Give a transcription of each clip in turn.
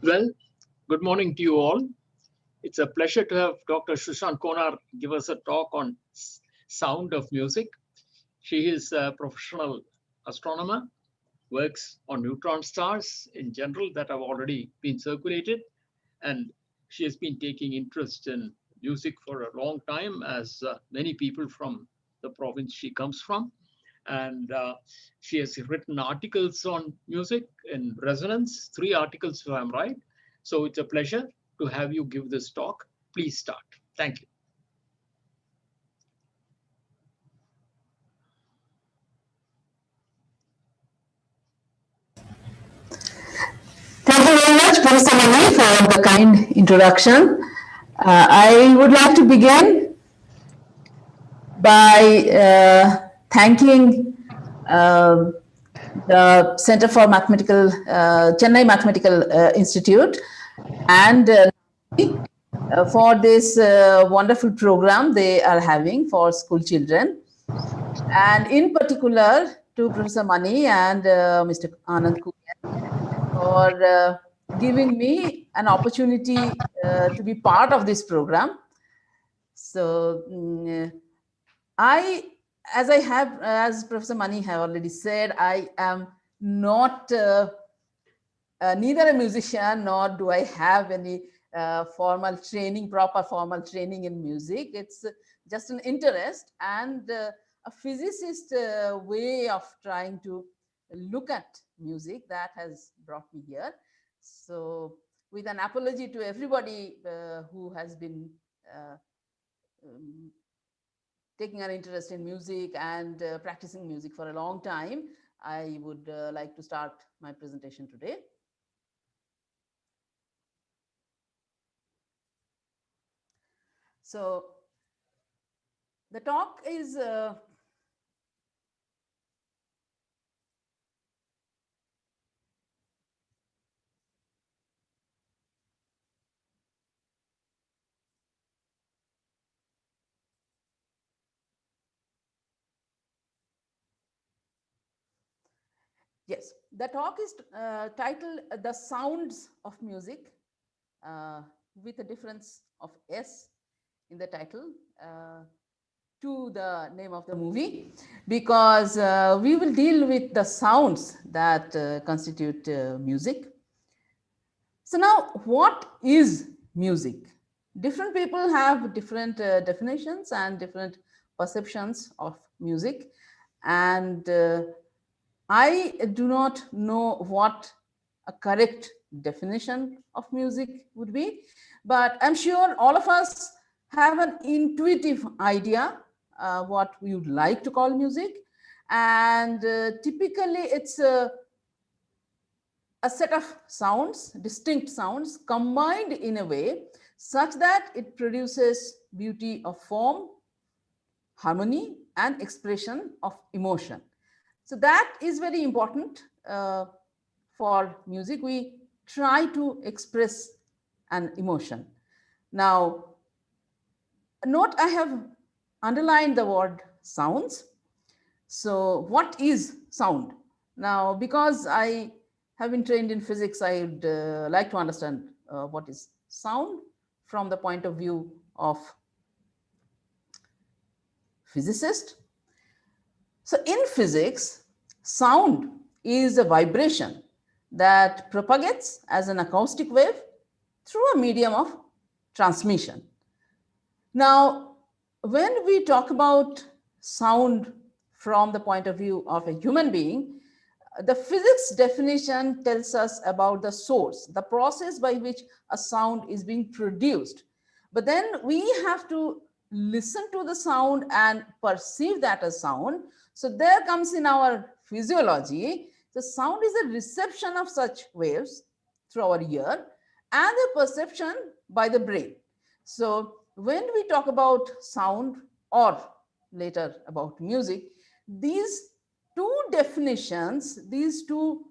Well, good morning to you all. It's a pleasure to have Dr. Sushan Konar give us a talk on sound of music. She is a professional astronomer, works on neutron stars in general that have already been circulated, and she has been taking interest in music for a long time, as many people from the province she comes from. And she has written articles on music in resonance, 3 articles if I'm right. So it's a pleasure to have you give this talk. Please start. Thank you. Thank you very much, Professor Mani, for the kind introduction. I would like to begin by thanking the Center for Mathematical, Chennai Mathematical Institute, and for this wonderful program they are having for school children, and in particular to Professor Mani and Mr. Anand Kuyan for giving me an opportunity to be part of this program. So as Professor Mani have already said, I am not neither a musician nor do I have any proper formal training in music. It's just an interest and a physicist way of trying to look at music that has brought me here. So with an apology to everybody who has been taking an interest in music and practicing music for a long time, I would like to start my presentation today. So the talk is yes, the talk is titled "The Sounds of Music," with a difference of S in the title to the name of the movie, because we will deal with the sounds that constitute music. So now, what is music? Different people have different definitions and different perceptions of music, and I do not know what a correct definition of music would be, but I'm sure all of us have an intuitive idea what we would like to call music, and typically it's a set of sounds, distinct sounds combined in a way such that it produces beauty of form, harmony, and expression of emotion. So that is very important for music. We try to express an emotion. Now, note I have underlined the word sounds. So what is sound? Now, because I have been trained in physics, I would like to understand what is sound from the point of view of physicist. So in physics, sound is a vibration that propagates as an acoustic wave through a medium of transmission. Now, when we talk about sound from the point of view of a human being, the physics definition tells us about the source, the process by which a sound is being produced. But then we have to listen to the sound and perceive that as sound. So there comes in our physiology, the sound is a reception of such waves through our ear and a perception by the brain. So when we talk about sound or later about music, these two definitions, these two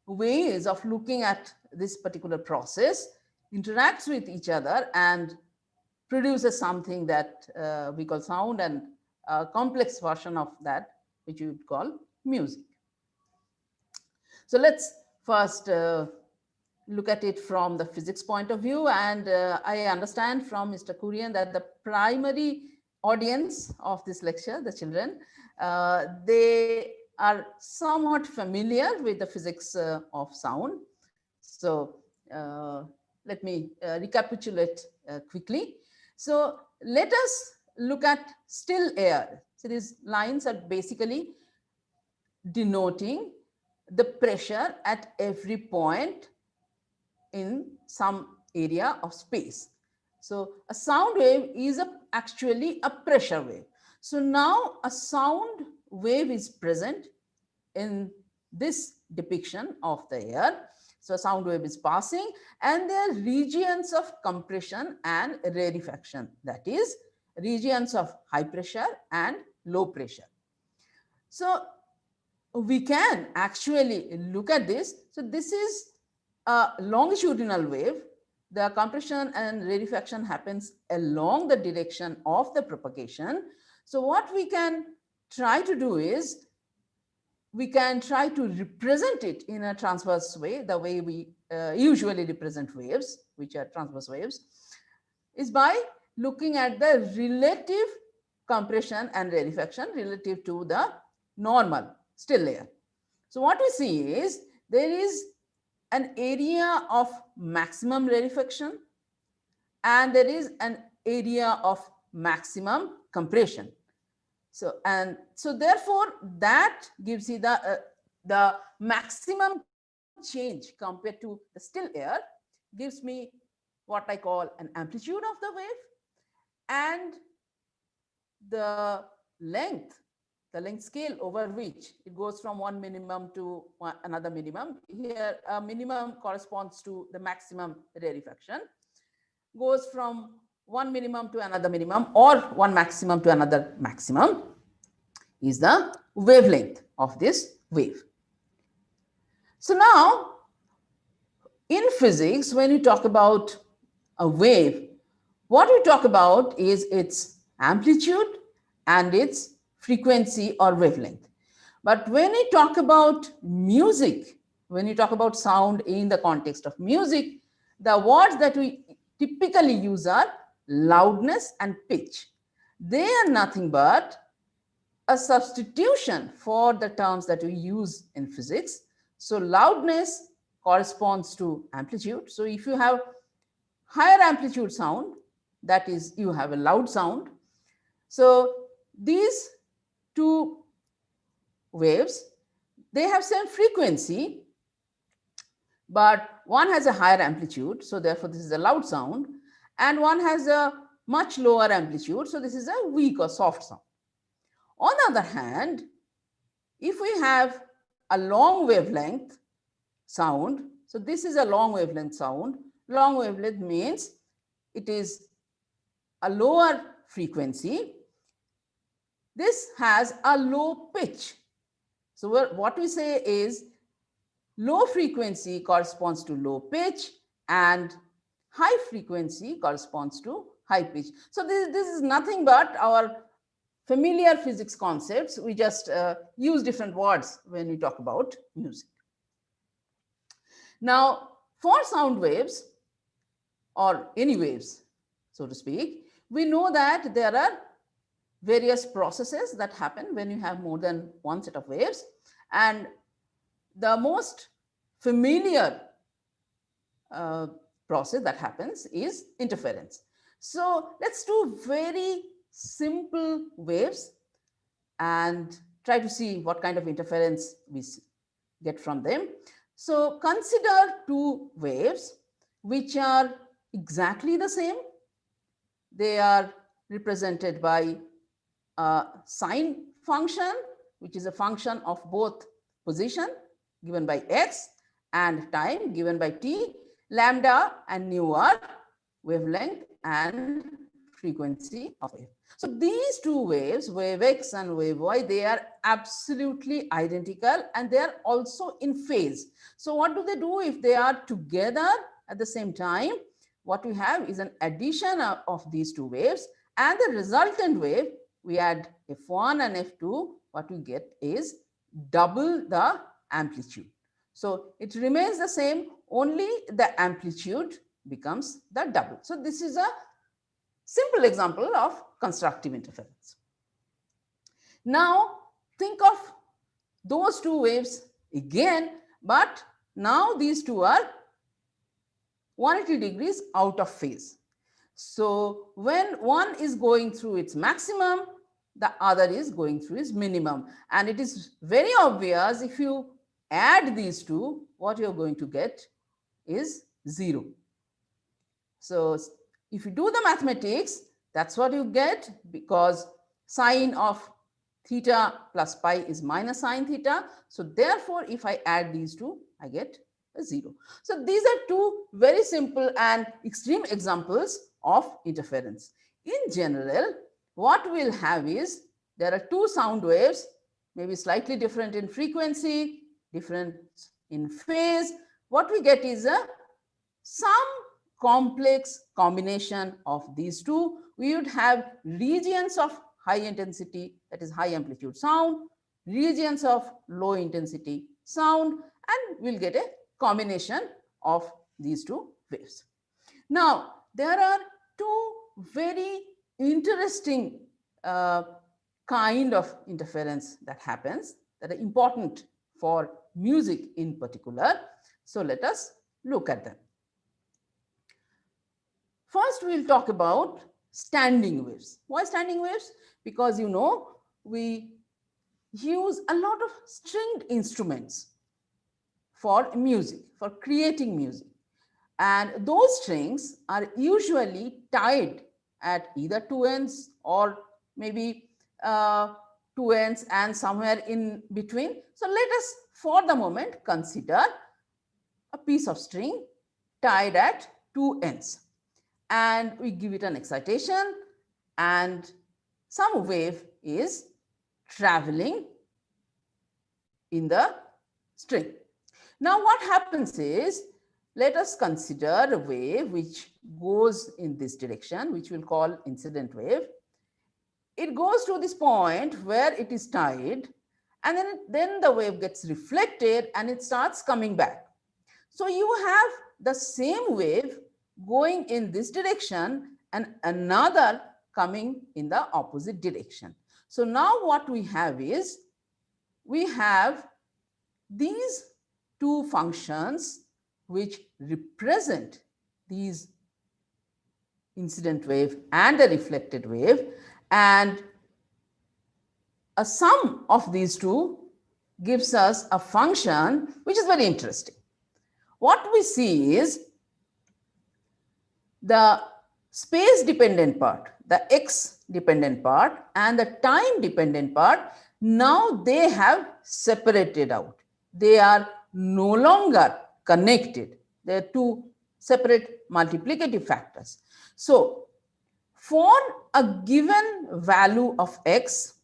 ways of looking at this particular process interacts with each other and produces something that we call sound, and a complex version of that which we would call music. So let's first look at it from the physics point of view, and I understand from Mr. Kurian that the primary audience of this lecture, the children, they are somewhat familiar with the physics of sound. So let me recapitulate quickly. So let us look at still air. So these lines are basically denoting the pressure at every point in some area of space. So a sound wave is actually a pressure wave. So now a sound wave is present in this depiction of the air. So a sound wave is passing, and there are regions of compression and rarefaction, that is regions of high pressure and low pressure. So we can actually look at this. So this is a longitudinal wave. The compression and rarefaction happens along the direction of the propagation. So what we can try to do is we can try to represent it in a transverse way, the way we usually represent waves, which are transverse waves, is by looking at the relative compression and rarefaction relative to the normal still air. So what we see is there is an area of maximum rarefaction and there is an area of maximum compression. So therefore that gives you the maximum change compared to the still air, gives me what I call an amplitude of the wave, and the length scale over which it goes from one minimum to another minimum. Here a minimum corresponds to the maximum rarefaction, goes from one minimum to another minimum or one maximum to another maximum, is the wavelength of this wave. So now in physics, when you talk about a wave, what we talk about is its amplitude and its frequency or wavelength. But when we talk about music, when you talk about sound in the context of music, the words that we typically use are loudness and pitch. They are nothing but a substitution for the terms that we use in physics. So loudness corresponds to amplitude. So if you have higher amplitude sound, that is, you have a loud sound. So these two waves, they have same frequency, but one has a higher amplitude, so therefore this is a loud sound, and one has a much lower amplitude, so this is a weak or soft sound. On the other hand, if we have a long wavelength sound, so this is a long wavelength sound. Long wavelength means it is a lower frequency. This has a low pitch. So what we say is low frequency corresponds to low pitch and high frequency corresponds to high pitch. So this is nothing but our familiar physics concepts. We just use different words when we talk about music. Now, for sound waves or any waves, so to speak, we know that there are various processes that happen when you have more than one set of waves. And the most familiar process that happens is interference. So let's do very simple waves and try to see what kind of interference we get from them. So consider two waves which are exactly the same. They are represented by a sine function, which is a function of both position given by x and time given by t. Lambda and nu are wavelength and frequency of wave. So these two waves, wave x and wave y, they are absolutely identical and they are also in phase. So what do they do if they are together at the same time? What we have is an addition of these two waves, and the resultant wave, we add f1 and f2, what we get is double the amplitude. So it remains the same, only the amplitude becomes the double. So this is a simple example of constructive interference. Now think of those two waves again, but now these two are 180 degrees out of phase. So when one is going through its maximum, the other is going through its minimum. And it is very obvious, if you add these two, what you're going to get is 0. So if you do the mathematics, that's what you get, because sine of theta plus pi is minus sine theta. So therefore, if I add these two, I get a 0. So these are two very simple and extreme examples of interference. In general, what we'll have is there are two sound waves, maybe slightly different in frequency, different in phase. What we get is some complex combination of these two. We would have regions of high intensity, that is high amplitude sound, regions of low intensity sound, and we'll get a combination of these two waves. Now, there are two very interesting kind of interference that happens that are important for music in particular. So let us look at them. First, we'll talk about standing waves. Why standing waves? Because you know, we use a lot of stringed instruments for music, for creating music. And those strings are usually tied at either two ends or maybe two ends and somewhere in between. So let us, for the moment, consider a piece of string tied at two ends. And we give it an excitation, and some wave is traveling in the string. Now what happens is, let us consider a wave which goes in this direction, which we'll call incident wave. It goes to this point where it is tied, and then the wave gets reflected and it starts coming back. So you have the same wave going in this direction and another coming in the opposite direction. So now what we have is, we have these two functions which represent these incident wave and the reflected wave, and a sum of these two gives us a function which is very interesting. What we see is the space dependent part, the x dependent part and the time dependent part, now they have separated out. They are no longer connected. They are two separate multiplicative factors. So for a given value of x,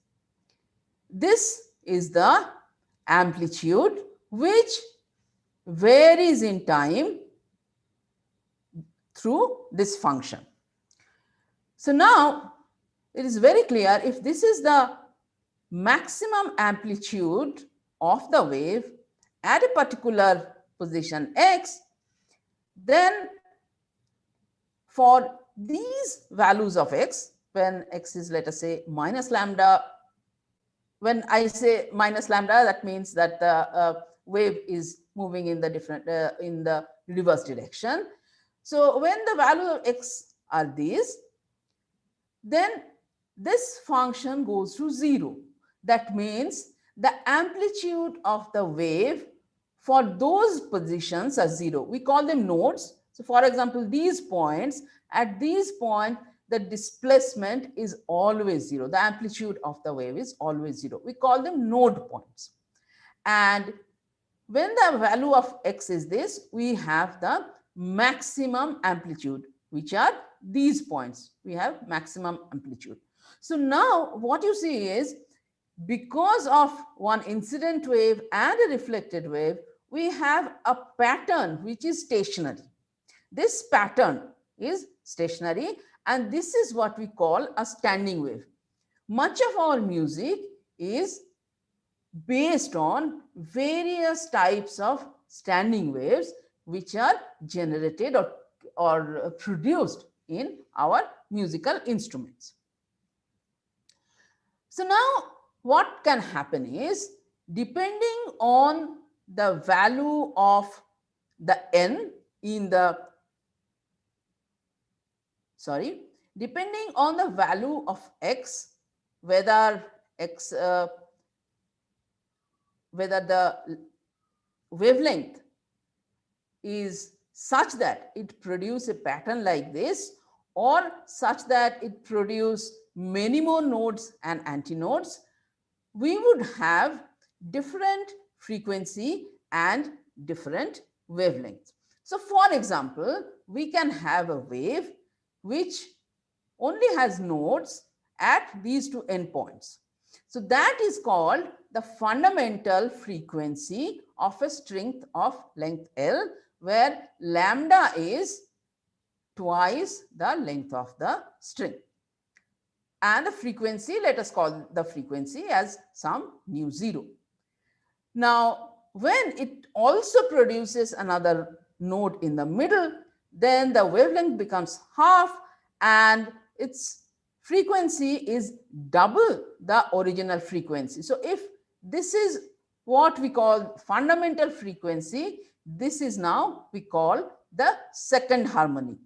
this is the amplitude which varies in time through this function. So now it is very clear, if this is the maximum amplitude of the wave at a particular position x, then for these values of x, when x is, let us say, minus lambda, when I say minus lambda, that means that the wave is moving in the different in the reverse direction. So when the value of x are these, then this function goes to 0. That means the amplitude of the wave for those positions are 0. We call them nodes. So for example, these points, at these points, the displacement is always 0. The amplitude of the wave is always 0. We call them node points. And when the value of x is this, we have the maximum amplitude, which are these points. We have maximum amplitude. So now what you see is, because of one incident wave and a reflected wave, we have a pattern which is stationary. This pattern is stationary, and this is what we call a standing wave. Much of our music is based on various types of standing waves which are generated or produced in our musical instruments. So now what can happen is, depending on the value of the n in the, depending on the value of x, whether the wavelength is such that it produces a pattern like this, or such that it produces many more nodes and antinodes, we would have different frequency and different wavelengths. So for example, we can have a wave which only has nodes at these two endpoints. So that is called the fundamental frequency of a string of length L, where lambda is twice the length of the string. And the frequency, let us call the frequency as some mu 0. Now, when it also produces another node in the middle, then the wavelength becomes half and its frequency is double the original frequency. So if this is what we call fundamental frequency, this is now we call the second harmonic.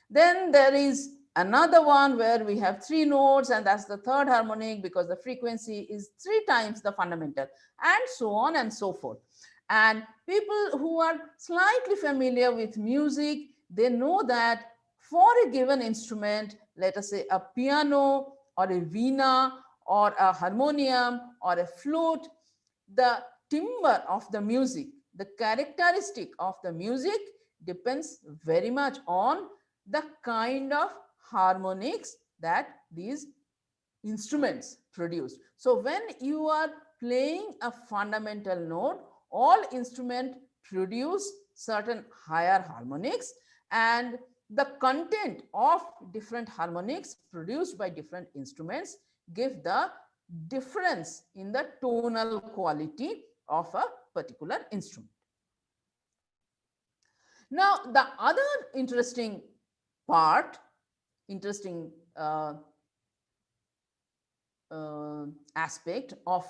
Then there is another one where we have 3 nodes, and that's the third harmonic, because the frequency is 3 times the fundamental, and so on and so forth. And people who are slightly familiar with music, they know that for a given instrument, let us say a piano or a veena or a harmonium or a flute, the timbre of the music, the characteristic of the music depends very much on the kind of harmonics that these instruments produce. So when you are playing a fundamental note, all instruments produce certain higher harmonics, and the content of different harmonics produced by different instruments give the difference in the tonal quality of a particular instrument. Now, the other interesting aspect of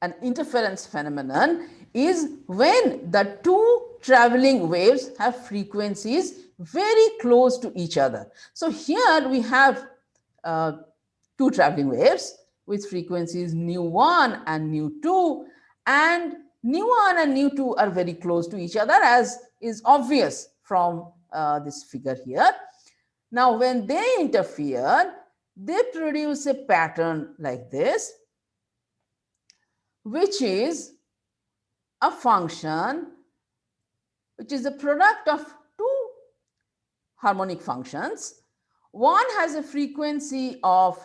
an interference phenomenon is when the two traveling waves have frequencies very close to each other. So here we have 2 traveling waves with frequencies nu1 and nu2, and nu1 and nu2 are very close to each other, as is obvious from this figure here. Now, when they interfere, they produce a pattern like this, which is a function which is a product of 2 harmonic functions. One has a frequency of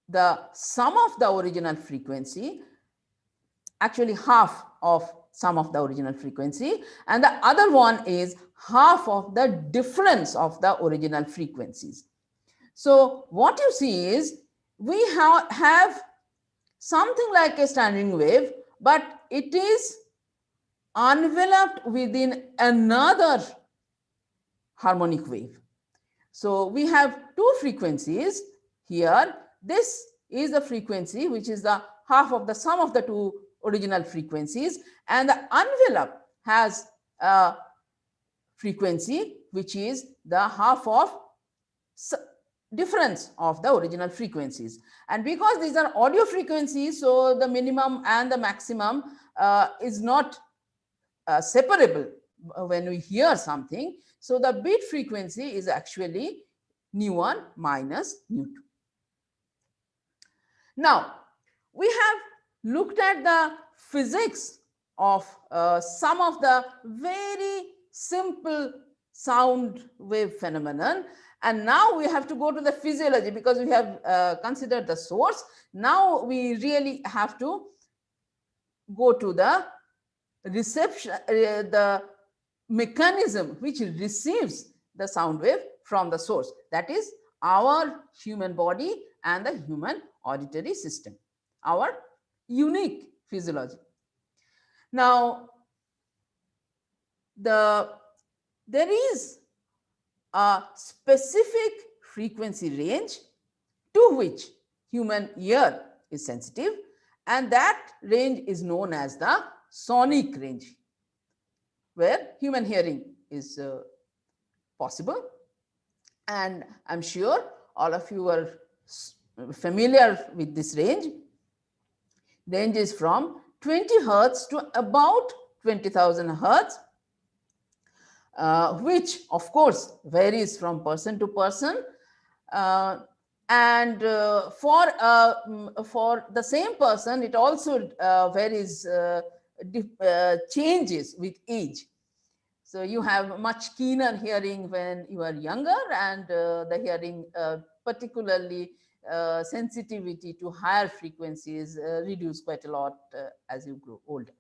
the sum of the original frequency, actually half of sum of the original frequency, and the other one is half of the difference of the original frequencies. So what you see is we have something like a standing wave, but it is enveloped within another harmonic wave. So we have 2 frequencies here. This is the frequency which is the half of the sum of the 2 original frequencies, and the envelope has a frequency which is the half of difference of the original frequencies. And because these are audio frequencies, so the minimum and the maximum is not separable when we hear something. So the bit frequency is actually nu1 minus nu2. Now, we have looked at the physics of some of the very simple sound wave phenomenon, and now we have to go to the physiology, because we have considered the source. Now we really have to go to the reception, the mechanism which receives the sound wave from the source, that is our human body and the human auditory system, our unique physiology. Now, there is a specific frequency range to which human ear is sensitive, and that range is known as the sonic range, where human hearing is possible. And I'm sure all of you are familiar with this range. Ranges from 20 hertz to about 20,000 hertz, which of course varies from person to person. And for the same person, it also varies, changes with age. So you have much keener hearing when you are younger, and the hearing, particularly sensitivity to higher frequencies, reduce quite a lot as you grow older.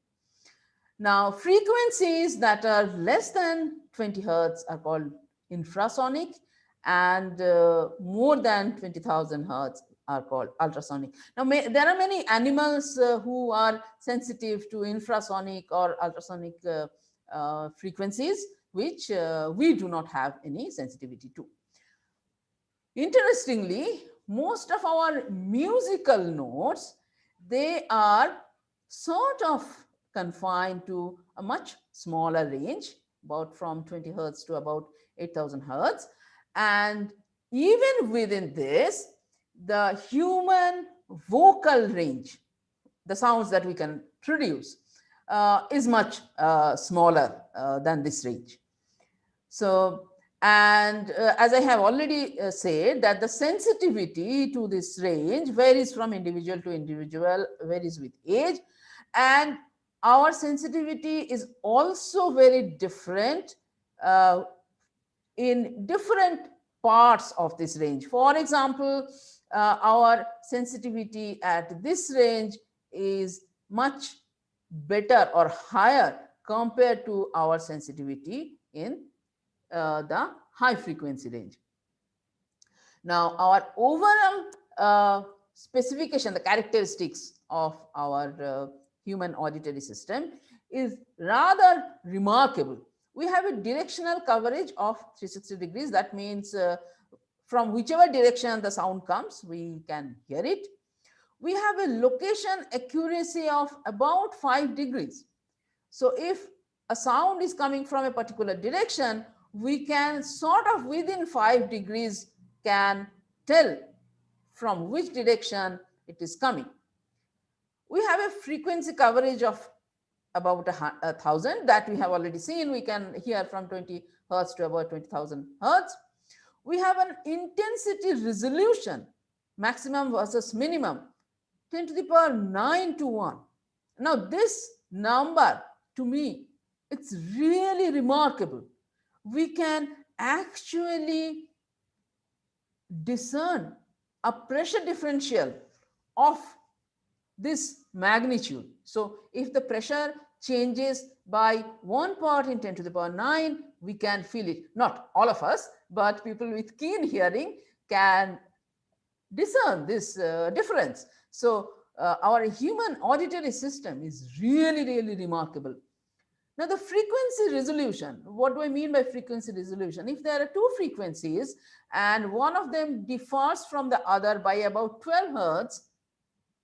Now, frequencies that are less than 20 hertz are called infrasonic, and more than 20,000 hertz are called ultrasonic. Now, there are many animals who are sensitive to infrasonic or ultrasonic frequencies, which we do not have any sensitivity to. Interestingly, most of our musical notes, they are sort of confined to a much smaller range, about from 20 hertz to about 8,000 hertz. And even within this, the human vocal range, the sounds that we can produce, is much smaller than this range. So, and as I have already said, that the sensitivity to this range varies from individual to individual, varies with age, and our sensitivity is also very different in different parts of this range. For example, our sensitivity at this range is much better or higher compared to our sensitivity in the high frequency range. Now, our overall specification, the characteristics of our human auditory system is rather remarkable. We have a directional coverage of 360 degrees. That means from whichever direction the sound comes, we can hear it. We have a location accuracy of about 5 degrees. So if a sound is coming from a particular direction, we can sort of within 5 degrees can tell from which direction it is coming. We have a frequency coverage of about 1,000 that we have already seen. We can hear from 20 hertz to about 20,000 hertz. We have an intensity resolution, maximum versus minimum, 10 to the power 9 to 1. Now, this number, to me, it's really remarkable. We can actually discern a pressure differential of this magnitude. So if the pressure changes by 1 part in 10 to the power 9, we can feel it. Not all of us, but people with keen hearing can discern this difference. So our human auditory system is really, really remarkable. Now, the frequency resolution, what do I mean by frequency resolution? If there are two frequencies and one of them differs from the other by about 12 hertz,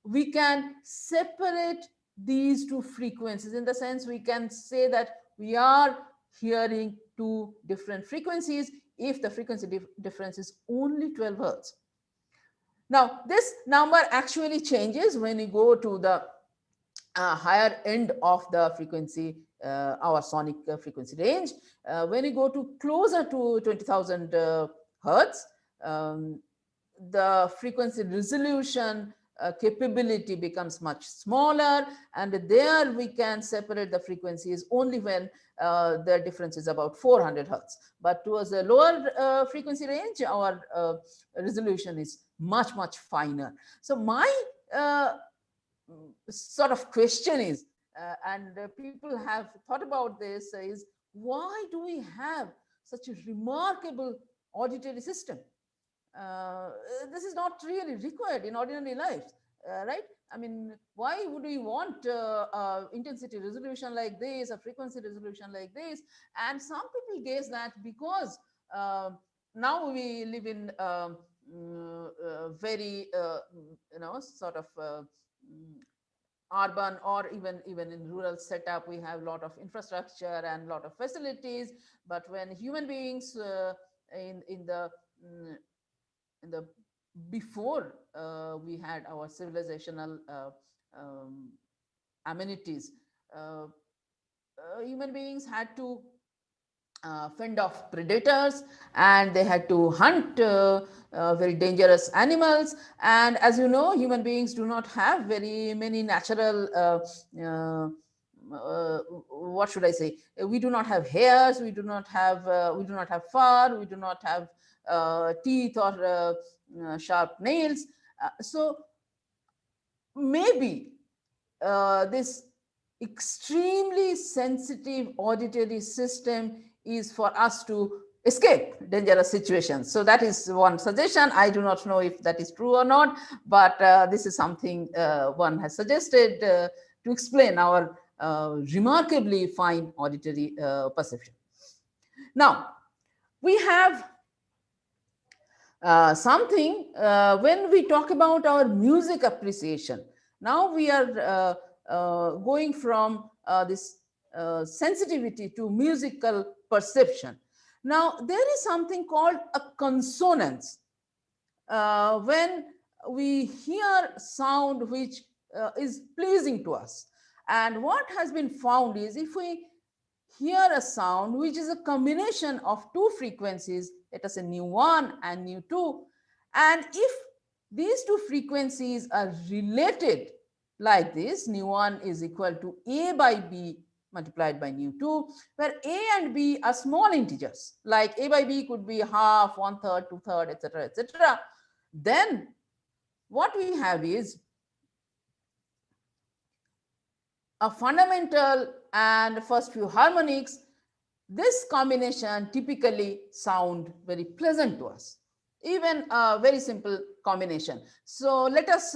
we can separate these two frequencies. In the sense, we can say that we are hearing two different frequencies if the frequency difference is only 12 hertz. Now, this number actually changes when you go to the higher end of the frequency, our sonic frequency range. When you go to closer to 20,000 hertz, the frequency resolution capability becomes much smaller, and there we can separate the frequencies only when the difference is about 400 hertz. But towards the lower frequency range, our resolution is much, much finer. So my sort of question is, and people have thought about this, is why do we have such a remarkable auditory system? This is not really required in ordinary life, right? I mean, why would we want intensity resolution like this, a frequency resolution like this? And some people guess that because now we live in very, sort of urban or even in rural setup, we have a lot of infrastructure and a lot of facilities. But when human beings in the mm, in the before we had our civilizational amenities, human beings had to fend off predators, and they had to hunt very dangerous animals. And as you know, human beings do not have very many natural what should I say, we do not have hairs, we do not have fur, we do not have teeth or sharp nails. So maybe this extremely sensitive auditory system is for us to escape dangerous situations. So that is one suggestion. I do not know if that is true or not, but this is something one has suggested to explain our remarkably fine auditory perception. Now, we have something when we talk about our music appreciation. Now we are going from this sensitivity to musical perception. Now there is something called a consonance. When we hear sound which is pleasing to us, and what has been found is, if we hear a sound which is a combination of two frequencies, let us say nu1 and nu2, and if these two frequencies are related like this, nu1 is equal to a by b multiplied by nu2, where a and b are small integers, like a by b could be half, 1/3, 2/3, etc., etc., then what we have is a fundamental and first few harmonics. This combination typically sound very pleasant to us, even a very simple combination. So let us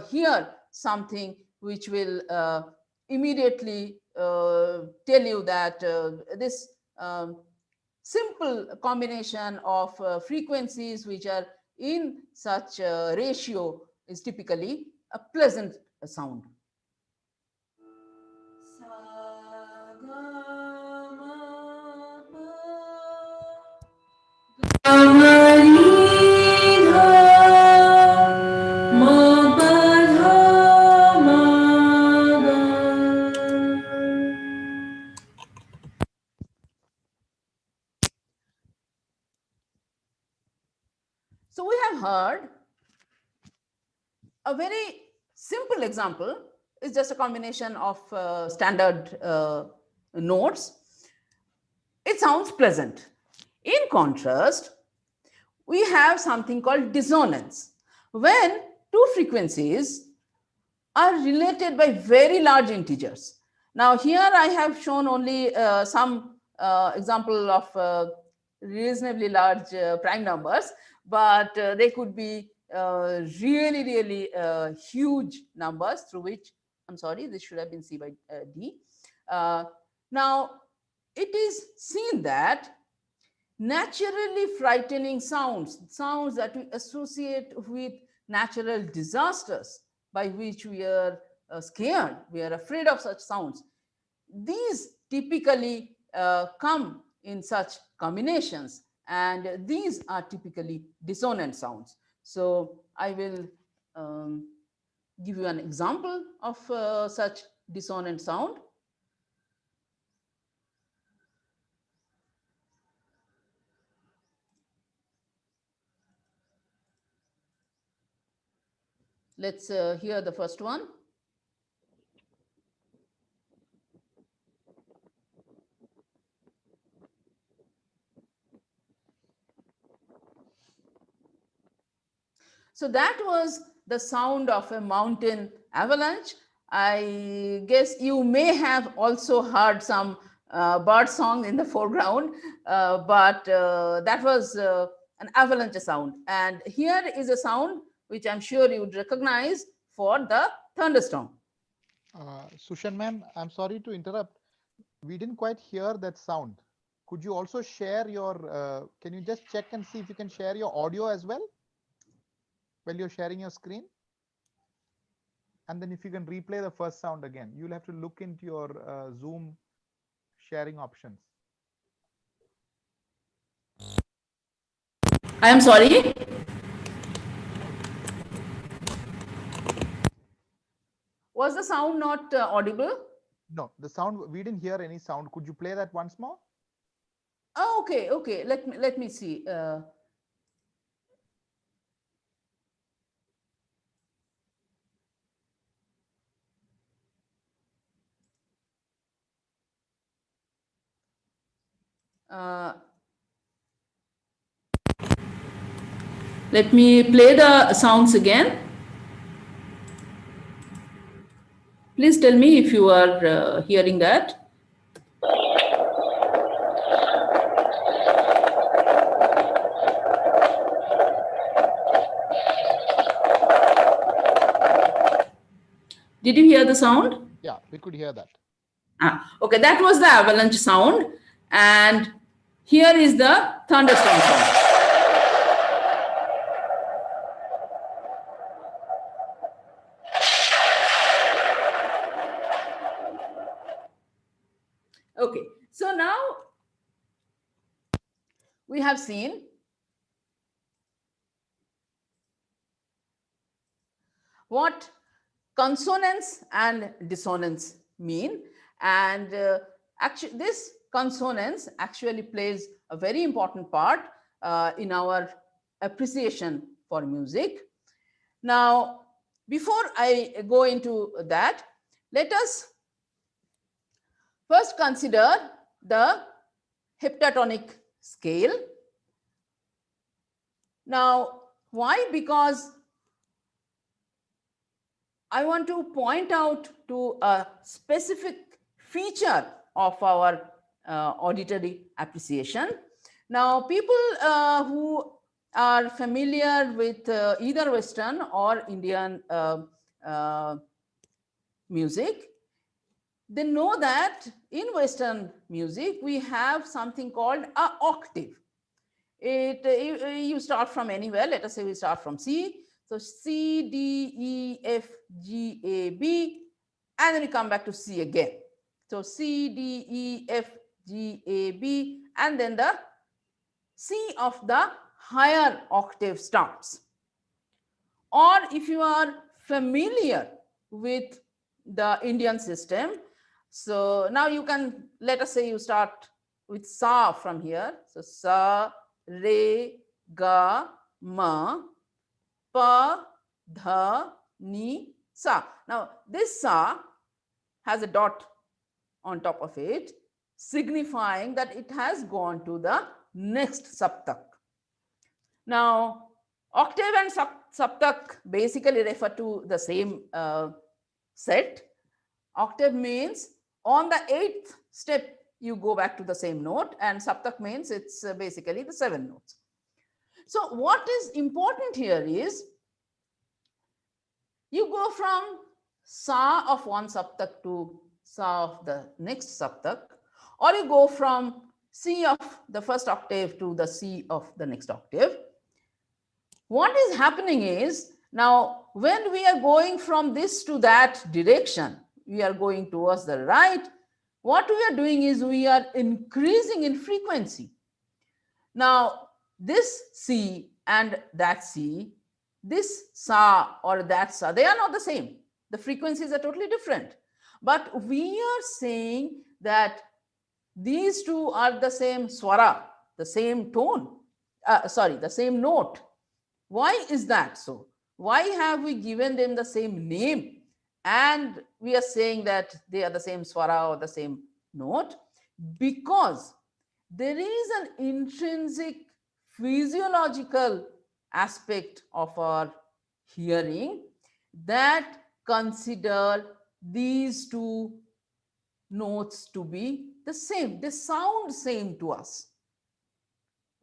hear something which will immediately tell you that this simple combination of frequencies which are in such a ratio is typically a pleasant sound. So we have heard a very simple example. Is just a combination of standard notes. It sounds pleasant. In contrast, we have something called dissonance, when two frequencies are related by very large integers. Now here I have shown only some example of reasonably large prime numbers, but they could be really huge numbers, through which, I'm sorry, this should have been C by D. Now it is seen that naturally frightening sounds, sounds that we associate with natural disasters, by which we are scared, we are afraid of such sounds, these typically come in such combinations, and these are typically dissonant sounds. So I will give you an example of such dissonant sound. Let's hear the first one. So that was the sound of a mountain avalanche. I guess you may have also heard some bird song in the foreground, but that was an avalanche sound. And here is a sound which I'm sure you would recognize for the thunderstorm. Sushan ma'am, I'm sorry to interrupt. We didn't quite hear that sound. Could you also share your, can you just check and see if you can share your audio as well while you're sharing your screen? And then if you can replay the first sound again, you'll have to look into your Zoom sharing options. I am sorry. Was the sound not audible? No, the sound, we didn't hear any sound. Could you play that once more? Oh, okay, okay. Let me see. Let me play the sounds again. Please tell me if you are hearing that. Did you hear the sound? Yeah, we could hear that. Okay, that was the avalanche sound. And here is the thunderstorm sound. Okay, so now we have seen what consonance and dissonance mean, and actually this consonance actually plays a very important part in our appreciation for music. Now, before I go into that, let us first consider the heptatonic scale. Now, why? Because I want to point out to a specific feature of our auditory appreciation. Now, people who are familiar with either Western or Indian music, they know that in Western music, we have something called an octave. You start from anywhere. Let us say we start from C. So C, D, E, F, G, A, B, and then we come back to C again. So C, D, E, F, G, A, B, and then the C of the higher octave starts. Or if you are familiar with the Indian system, so now you can, let us say you start with Sa from here. So Sa, Re, Ga, Ma, Pa, Dha, Ni, Sa. Now this Sa has a dot on top of it, signifying that it has gone to the next saptak. Now, octave and saptak basically refer to the same set. Octave means on the 8th step, you go back to the same note, and saptak means it's basically the 7 notes. So what is important here is you go from Sa of one saptak to Sa of the next saptak, or you go from C of the first octave to the C of the next octave. What is happening is, now when we are going from this to that direction, we are going towards the right, what we are doing is we are increasing in frequency. Now this C and that C, this Sa or that Sa, they are not the same. The frequencies are totally different. But we are saying that these two are the same swara, the same tone, the same note. Why is that so? Why have we given them the same name and we are saying that they are the same swara or the same note? Because there is an intrinsic physiological aspect of our hearing that consider these two notes to be the same. They sound same to us.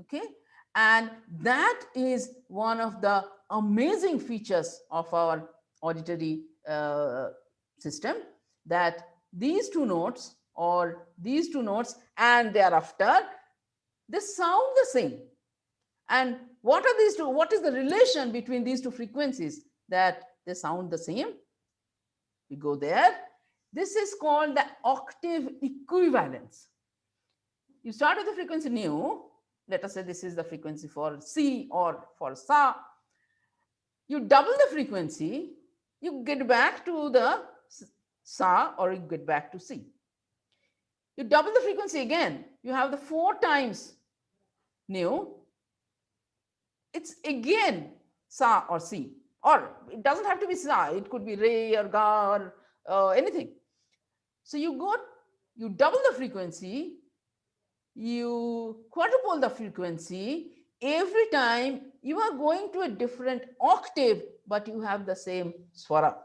Okay, and that is one of the amazing features of our auditory system, that these two notes or these two notes and thereafter, they sound the same. And what are these two? What is the relation between these two frequencies that they sound the same? We go there. This is called the octave equivalence. You start with the frequency nu. Let us say this is the frequency for C or for Sa. You double the frequency, you get back to the Sa or you get back to C. You double the frequency again, you have the 4 times nu. It's again Sa or Si, or it doesn't have to be Sa, it could be Re or Ga or anything. So you double the frequency, you quadruple the frequency. Every time you are going to a different octave, but you have the same swara.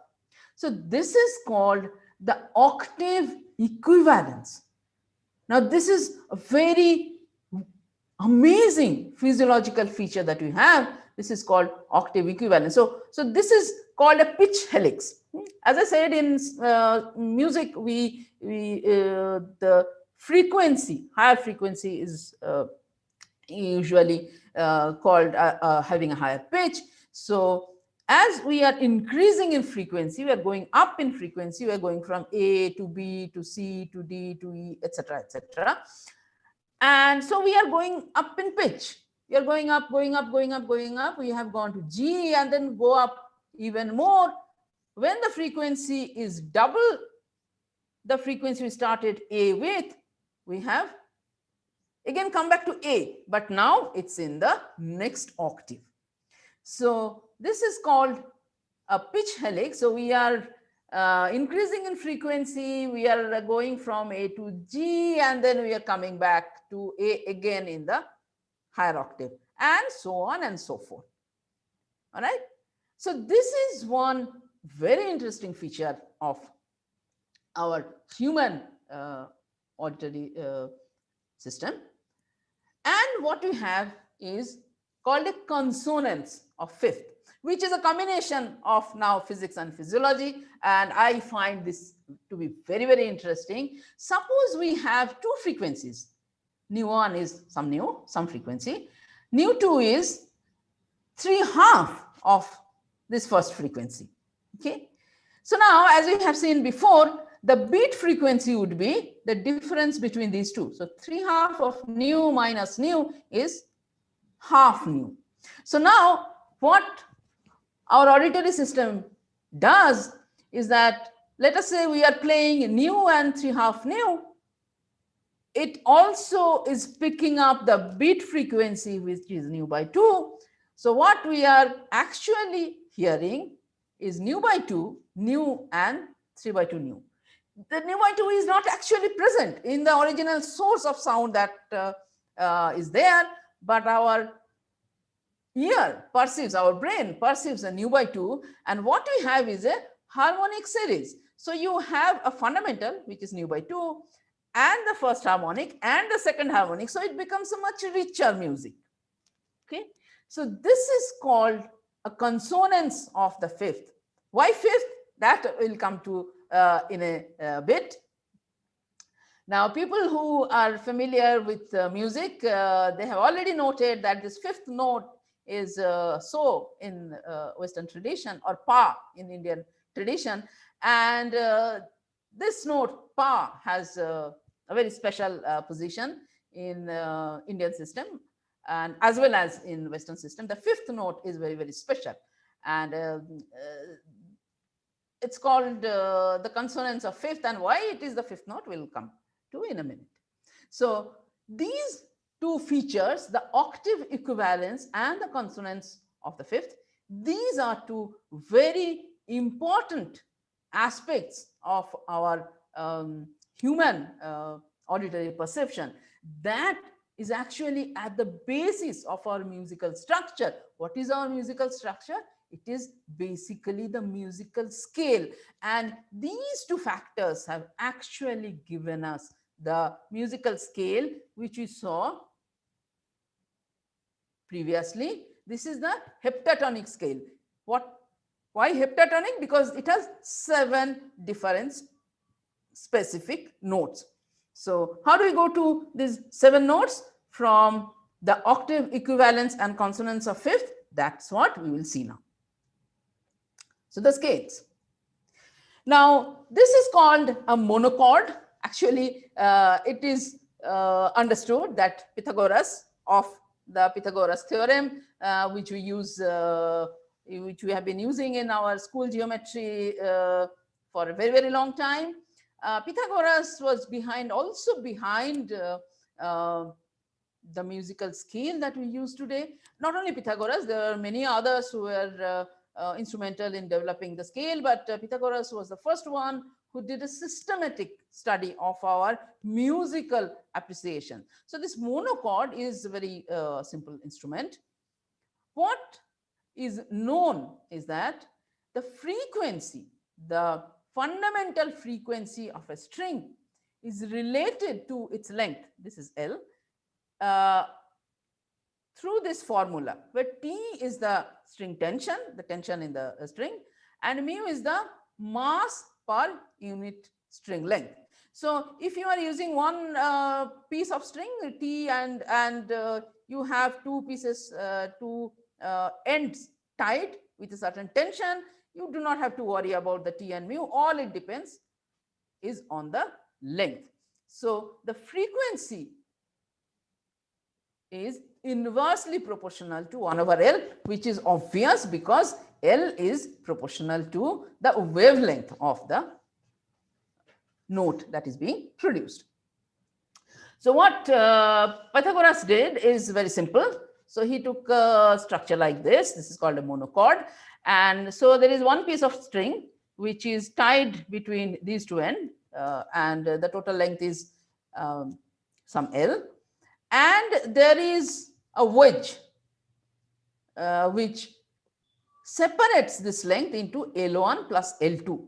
So this is called the octave equivalence. Now this is a very amazing physiological feature that we have. This is called octave equivalence. So this is called a pitch helix. As I said, in music, the frequency, higher frequency is usually called having a higher pitch. So as we are increasing in frequency, we are going up in frequency, we are going from A to B to C to D to E, etc., etc. And so we are going up in pitch. We are going up, going up, going up, going up. We have gone to G and then go up even more. When the frequency is double the frequency we started A with, we have again come back to A, but now it's in the next octave. So this is called a pitch helix. So we are increasing in frequency, we are going from A to G, and then we are coming back to A again in the higher octave, and so on and so forth. All right. So this is one very interesting feature of our human auditory system. And what we have is called a consonance of fifth, which is a combination of now physics and physiology. And I find this to be very, very interesting. Suppose we have 2 frequencies. Nu1 is some frequency. Nu2 is 3/2 of this first frequency. Okay. So now, as we have seen before, the beat frequency would be the difference between these two. So 3/2 of nu minus nu is half nu. So now what our auditory system does is that, let us say we are playing nu and 3/2 nu. It also is picking up the beat frequency, which is nu by 2. So what we are actually hearing is nu by 2, nu and 3/2 nu. The nu by 2 is not actually present in the original source of sound that is there, but our ear perceives, our brain perceives a nu by 2, and what we have is a harmonic series. So you have a fundamental, which is nu by 2, and the first harmonic and the second harmonic. So it becomes a much richer music. Okay. So this is called a consonance of the fifth. Why fifth? That will come to in a bit. Now, people who are familiar with music, they have already noted that this fifth note is so in Western tradition, or pa in Indian tradition. And this note, pa, has a very special position in Indian system, and as well as in Western system. The fifth note is very, very special. And it's called the consonance of fifth, and why it is the fifth note will come to in a minute. So these 2 features, the octave equivalence and the consonance of the fifth, these are 2 very important aspects of our human auditory perception that is actually at the basis of our musical structure. What is our musical structure? It is basically the musical scale, and these 2 factors have actually given us the musical scale, which we saw previously. This is the heptatonic scale. What Why heptatonic? Because it has 7 different specific notes. So how do we go to these 7 notes? From the octave equivalence and consonants of 5th. That's what we will see now. So the scales. Now this is called a monochord. Actually, it is understood that Pythagoras of the Pythagoras theorem, which we use, which we have been using in our school geometry for a very, very long time. Pythagoras was also behind the musical scale that we use today. Not only Pythagoras, there are many others who were instrumental in developing the scale, but Pythagoras was the first one who did a systematic study of our musical appreciation. So this monochord is a very simple instrument. What is known is that the frequency, the fundamental frequency of a string is related to its length. This is L. Through this formula, where T is the string tension, the tension in the string, and mu is the mass per unit string length. So if you are using one piece of string T and you have 2 pieces, 2 ends tied with a certain tension, you do not have to worry about the T and mu. All it depends is on the length. So the frequency is inversely proportional to 1 over L, which is obvious because L is proportional to the wavelength of the note that is being produced. So what Pythagoras did is very simple. So he took a structure like this. This is called a monochord. And so there is one piece of string which is tied between these 2 ends, and the total length is some L. And there is a wedge which separates this length into L1 plus L2.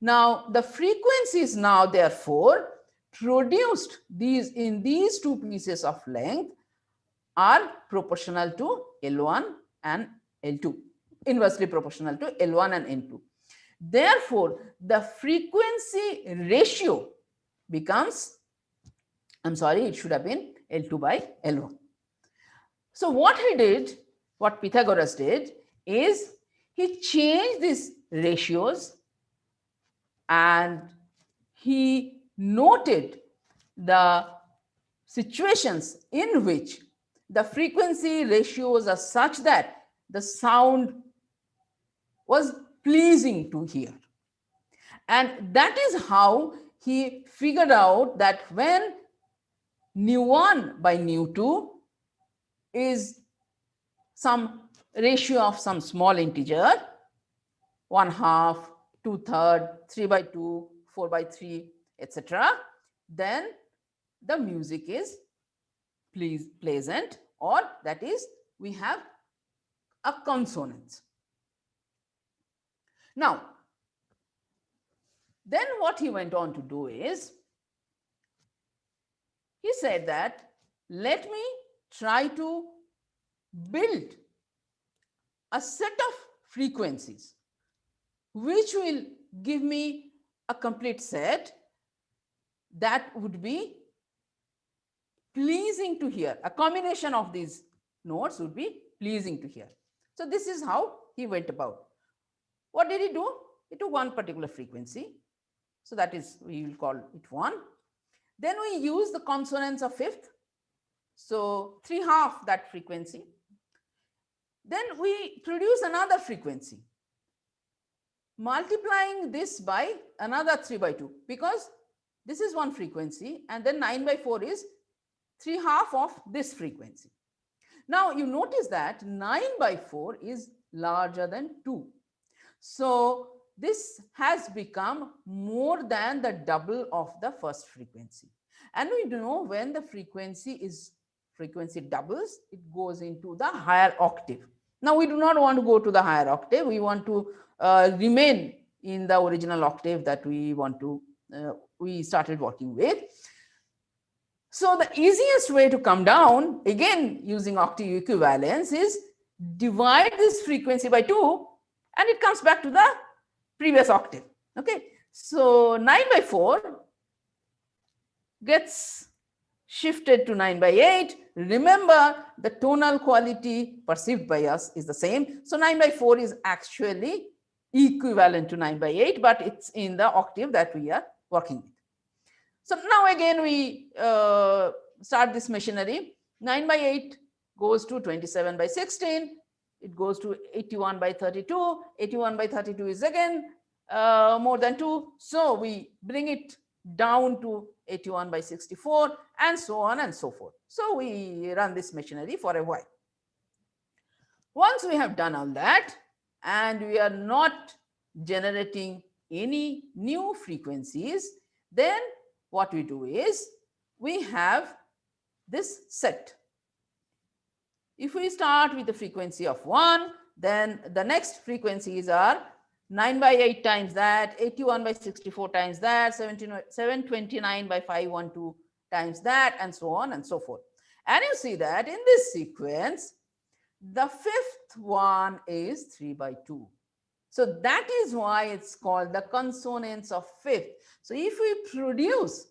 Now the frequencies now therefore produced in these 2 pieces of length are proportional to L1 and L2, inversely proportional to L1 and N2. Therefore, the frequency ratio becomes, it should have been L2 by L1. So what Pythagoras did is he changed these ratios and he noted the situations in which the frequency ratios are such that the sound was pleasing to hear. And that is how he figured out that when nu1 by nu2 is some ratio of some small integer, 1/2, 2/3, 3/2, 4/3, etc., then the music is pleasant, or that is, we have a consonance. Now, then what he went on to do is, he said that let me try to build a set of frequencies which will give me a complete set that would be pleasing to hear. A combination of these notes would be pleasing to hear. So this is how he went about. What did he do? He took one particular frequency. So that is, we will call it 1. Then we use the consonants of 5th. So 3/2 that frequency. Then we produce another frequency, multiplying this by another 3/2, because this is one frequency, and then 9/4 is 3/2 of this frequency. Now you notice that 9/4 is larger than 2. So this has become more than the double of the first frequency. And we know when the frequency doubles, it goes into the higher octave. Now we do not want to go to the higher octave. We want to remain in the original octave that we started working with. So the easiest way to come down, again using octave equivalence, is divide this frequency by 2 and it comes back to the previous octave. Okay, so 9/4 gets shifted to 9/8. Remember, the tonal quality perceived by us is the same. So 9/4 is actually equivalent to 9/8, but it's in the octave that we are working with. So now again we start this machinery. 9/8 goes to 27/16. It goes to 81/32. 81/32 is again more than 2. So we bring it down to 81/64 and so on and so forth. So we run this machinery for a while. Once we have done all that and we are not generating any new frequencies, then what we do is we have this set. If we start with the frequency of 1, then the next frequencies are 9/8 times that, 81/64 times that, 729/512 times that, and so on and so forth. And you see that in this sequence, the fifth one is 3/2. So that is why it's called the consonance of fifth. So if we produce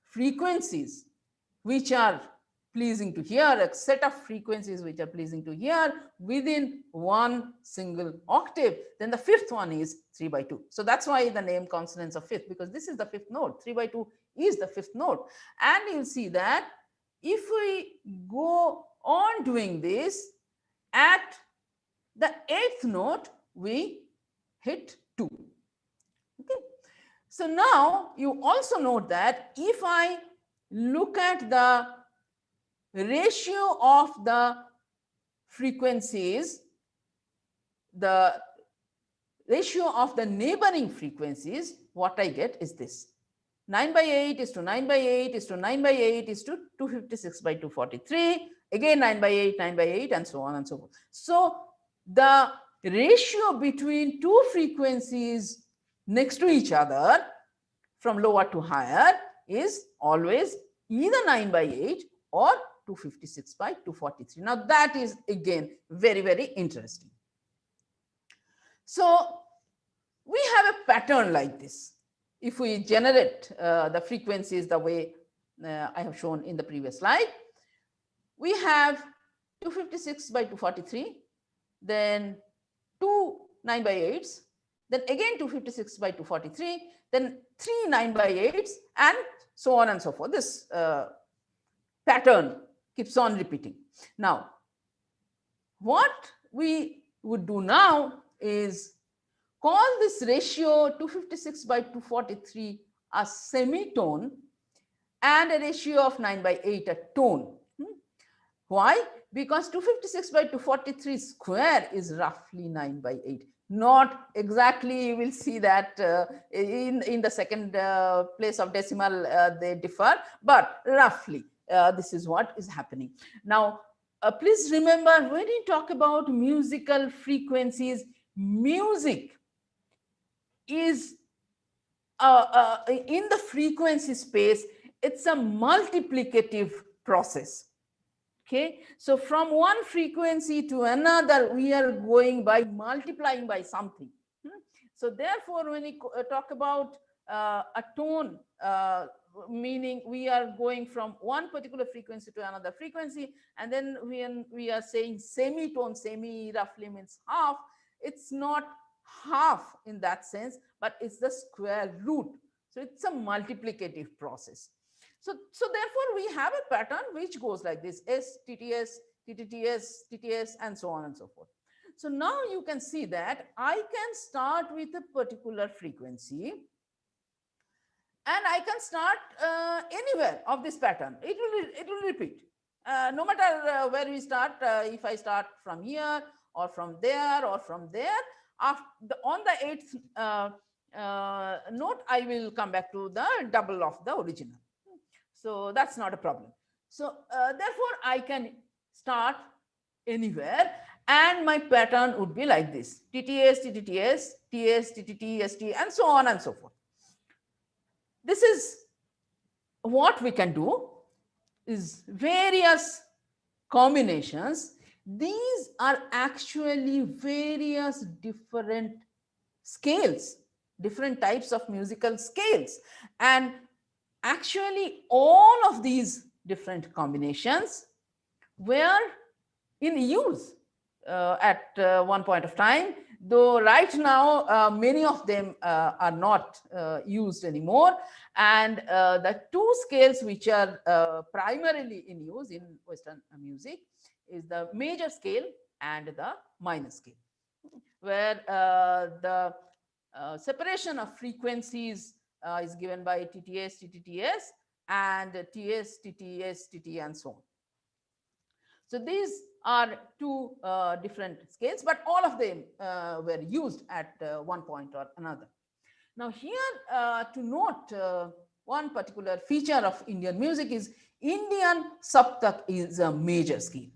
frequencies which are pleasing to hear, a set of frequencies which are pleasing to hear within one single octave, then the fifth one is 3/2. So that's why the name consonance of fifth, because this is the fifth note. 3/2 is the fifth note. And you'll see that if we go on doing this, at the eighth note, we hit 2. Okay. So now you also note that if I look at the ratio of the frequencies, the ratio of the neighboring frequencies, what I get is this. 9/8 is to 9/8 is to 9/8 is to 256/243. Again 9/8, 9/8, and so on and so forth. So the ratio between two frequencies next to each other from lower to higher is always either 9/8 or 256/243. Now that is again very, very interesting. So we have a pattern like this. If we generate the frequencies the way I have shown in the previous slide, we have 256/243, then 2 9/8s, then again 256/243, then 3 9/8s, and so on and so forth. This pattern keeps on repeating. Now, what we would do now is call this ratio 256/243 a semitone and a ratio of 9/8 a tone. Why? Because 256/243 square is roughly 9/8. Not exactly, you will see that in the second place of decimal they differ, but roughly this is what is happening. Now, please remember, when you talk about musical frequencies, music is in the frequency space, it's a multiplicative process. Okay, so from one frequency to another, we are going by multiplying by something. So therefore, when we talk about a tone, meaning we are going from one particular frequency to another frequency, and then when we are saying semitone, semi roughly means half, it's not half in that sense, but it's the square root. So it's a multiplicative process. So therefore, we have a pattern which goes like this: S, TTS, TTTS, TTS, and so on and so forth. So now you can see that I can start with a particular frequency, and I can start anywhere of this pattern. It will repeat. No matter where we start, if I start from here or from there or from there, on the eighth note, I will come back to the double of the original. So that's not a problem. So therefore, I can start anywhere, and my pattern would be like this: TTS, TTTS, TS, TTT, ST, and so on and so forth. This is what we can do, is various combinations These are actually various different scales, different types of musical scales. And actually, all of these different combinations were in use at one point of time, though right now many of them are not used anymore. And the two scales which are primarily in use in Western music is the major scale and the minor scale, where the separation of frequencies is given by TTS, TTTS, and TS, TTS, TT, and so on. So these are two different scales, but all of them were used at one point or another. Now here to note one particular feature of Indian music is Indian Saptak is a major scale.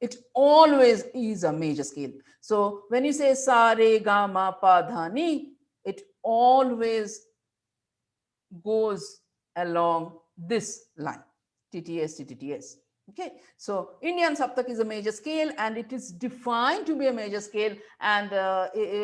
It always is a major scale. So when you say sa, re, ga, ma, pa, dha, ni, it always goes along this line, TTS, TTTS. Okay, so Indian Saptak is a major scale and it is defined to be a major scale. And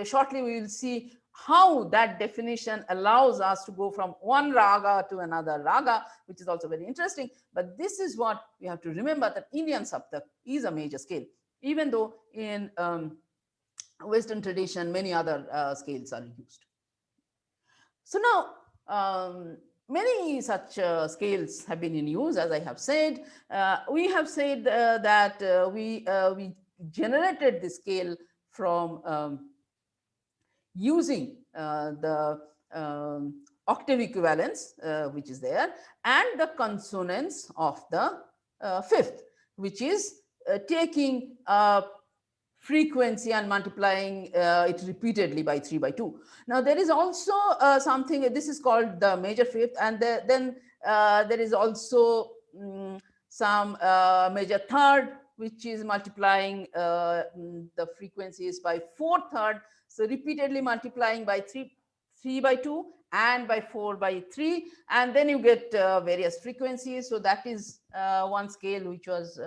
shortly we will see how that definition allows us to go from one raga to another raga, which is also very interesting. But this is what we have to remember, that Indian Saptak is a major scale, even though in Western tradition, many other scales are used. So now, many such scales have been in use, as I have said. We have said that we generated the scale from using the octave equivalence, which is there, and the consonants of the fifth, which is taking frequency and multiplying it repeatedly by 3 by 2. Now there is also something, this is called the major fifth, and then there is also some major third, which is multiplying the frequencies by 4/3. So repeatedly multiplying by 3 by 2 and by 4 by 3, and then you get various frequencies. So that is one scale which was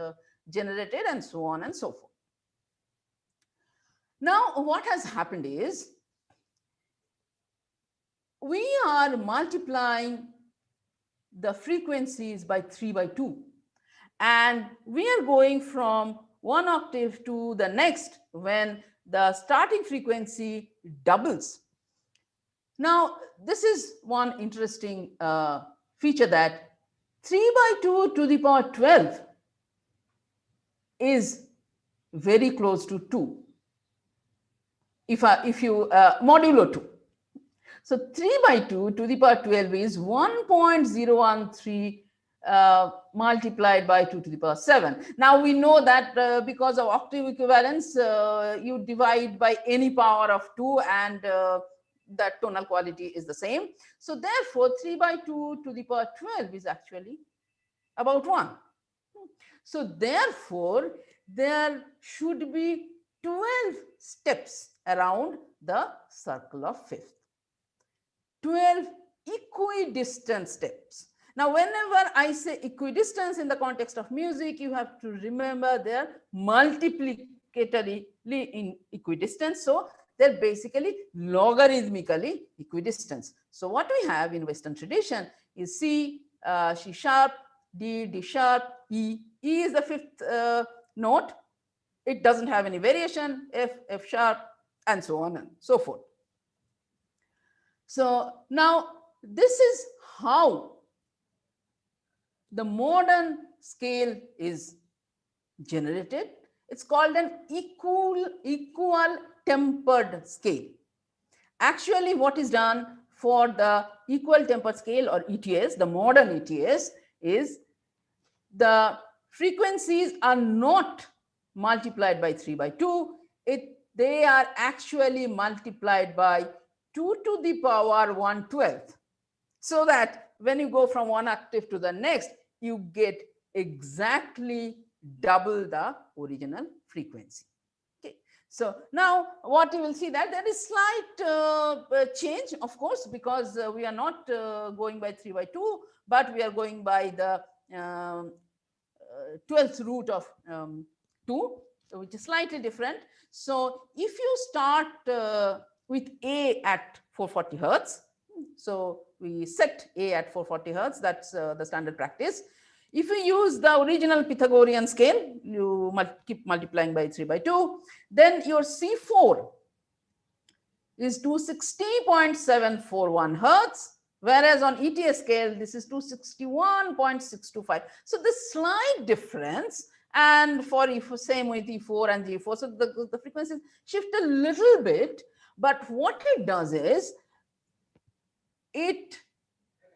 generated, and so on and so forth. Now, what has happened is we are multiplying the frequencies by 3 by 2, and we are going from one octave to the next when the starting frequency doubles. Now, this is one interesting feature, that 3 by 2 to the power 12 is very close to 2. If you modulo 2. So 3 by 2 to the power 12 is 1.013 multiplied by 2 to the power 7. Now we know that because of octave equivalence, you divide by any power of 2 and that tonal quality is the same. So therefore 3 by 2 to the power 12 is actually about 1. So therefore there should be 12 steps around the circle of fifth. 12 equidistant steps. Now, whenever I say equidistance in the context of music, you have to remember they're multiplicatorily in equidistance. So they're basically logarithmically equidistant. So what we have in Western tradition is C, C sharp, D, D sharp, E. E is the fifth note. It doesn't have any variation, F, F sharp, and so on and so forth. So now this is how the modern scale is generated. It's called an equal tempered scale. Actually, what is done for the equal tempered scale, or ETS, the modern ETS, is the frequencies are not multiplied by 3 by 2. They are actually multiplied by 2 to the power 1/12, so that when you go from one octave to the next, you get exactly double the original frequency. Okay. So now what you will see, that there is slight change, of course, because we are not going by 3 by 2, but we are going by the 12th root of 2. which is slightly different. So if you start with A at 440 hertz, so we set A at 440 hertz, that's the standard practice. If you use the original Pythagorean scale, you keep multiplying by 3 by 2, then your C4 is 260.741 hertz, whereas on ETA scale, this is 261.625. So this slight difference, and for same with E4 and G4, so the frequencies shift a little bit, but what it does is, it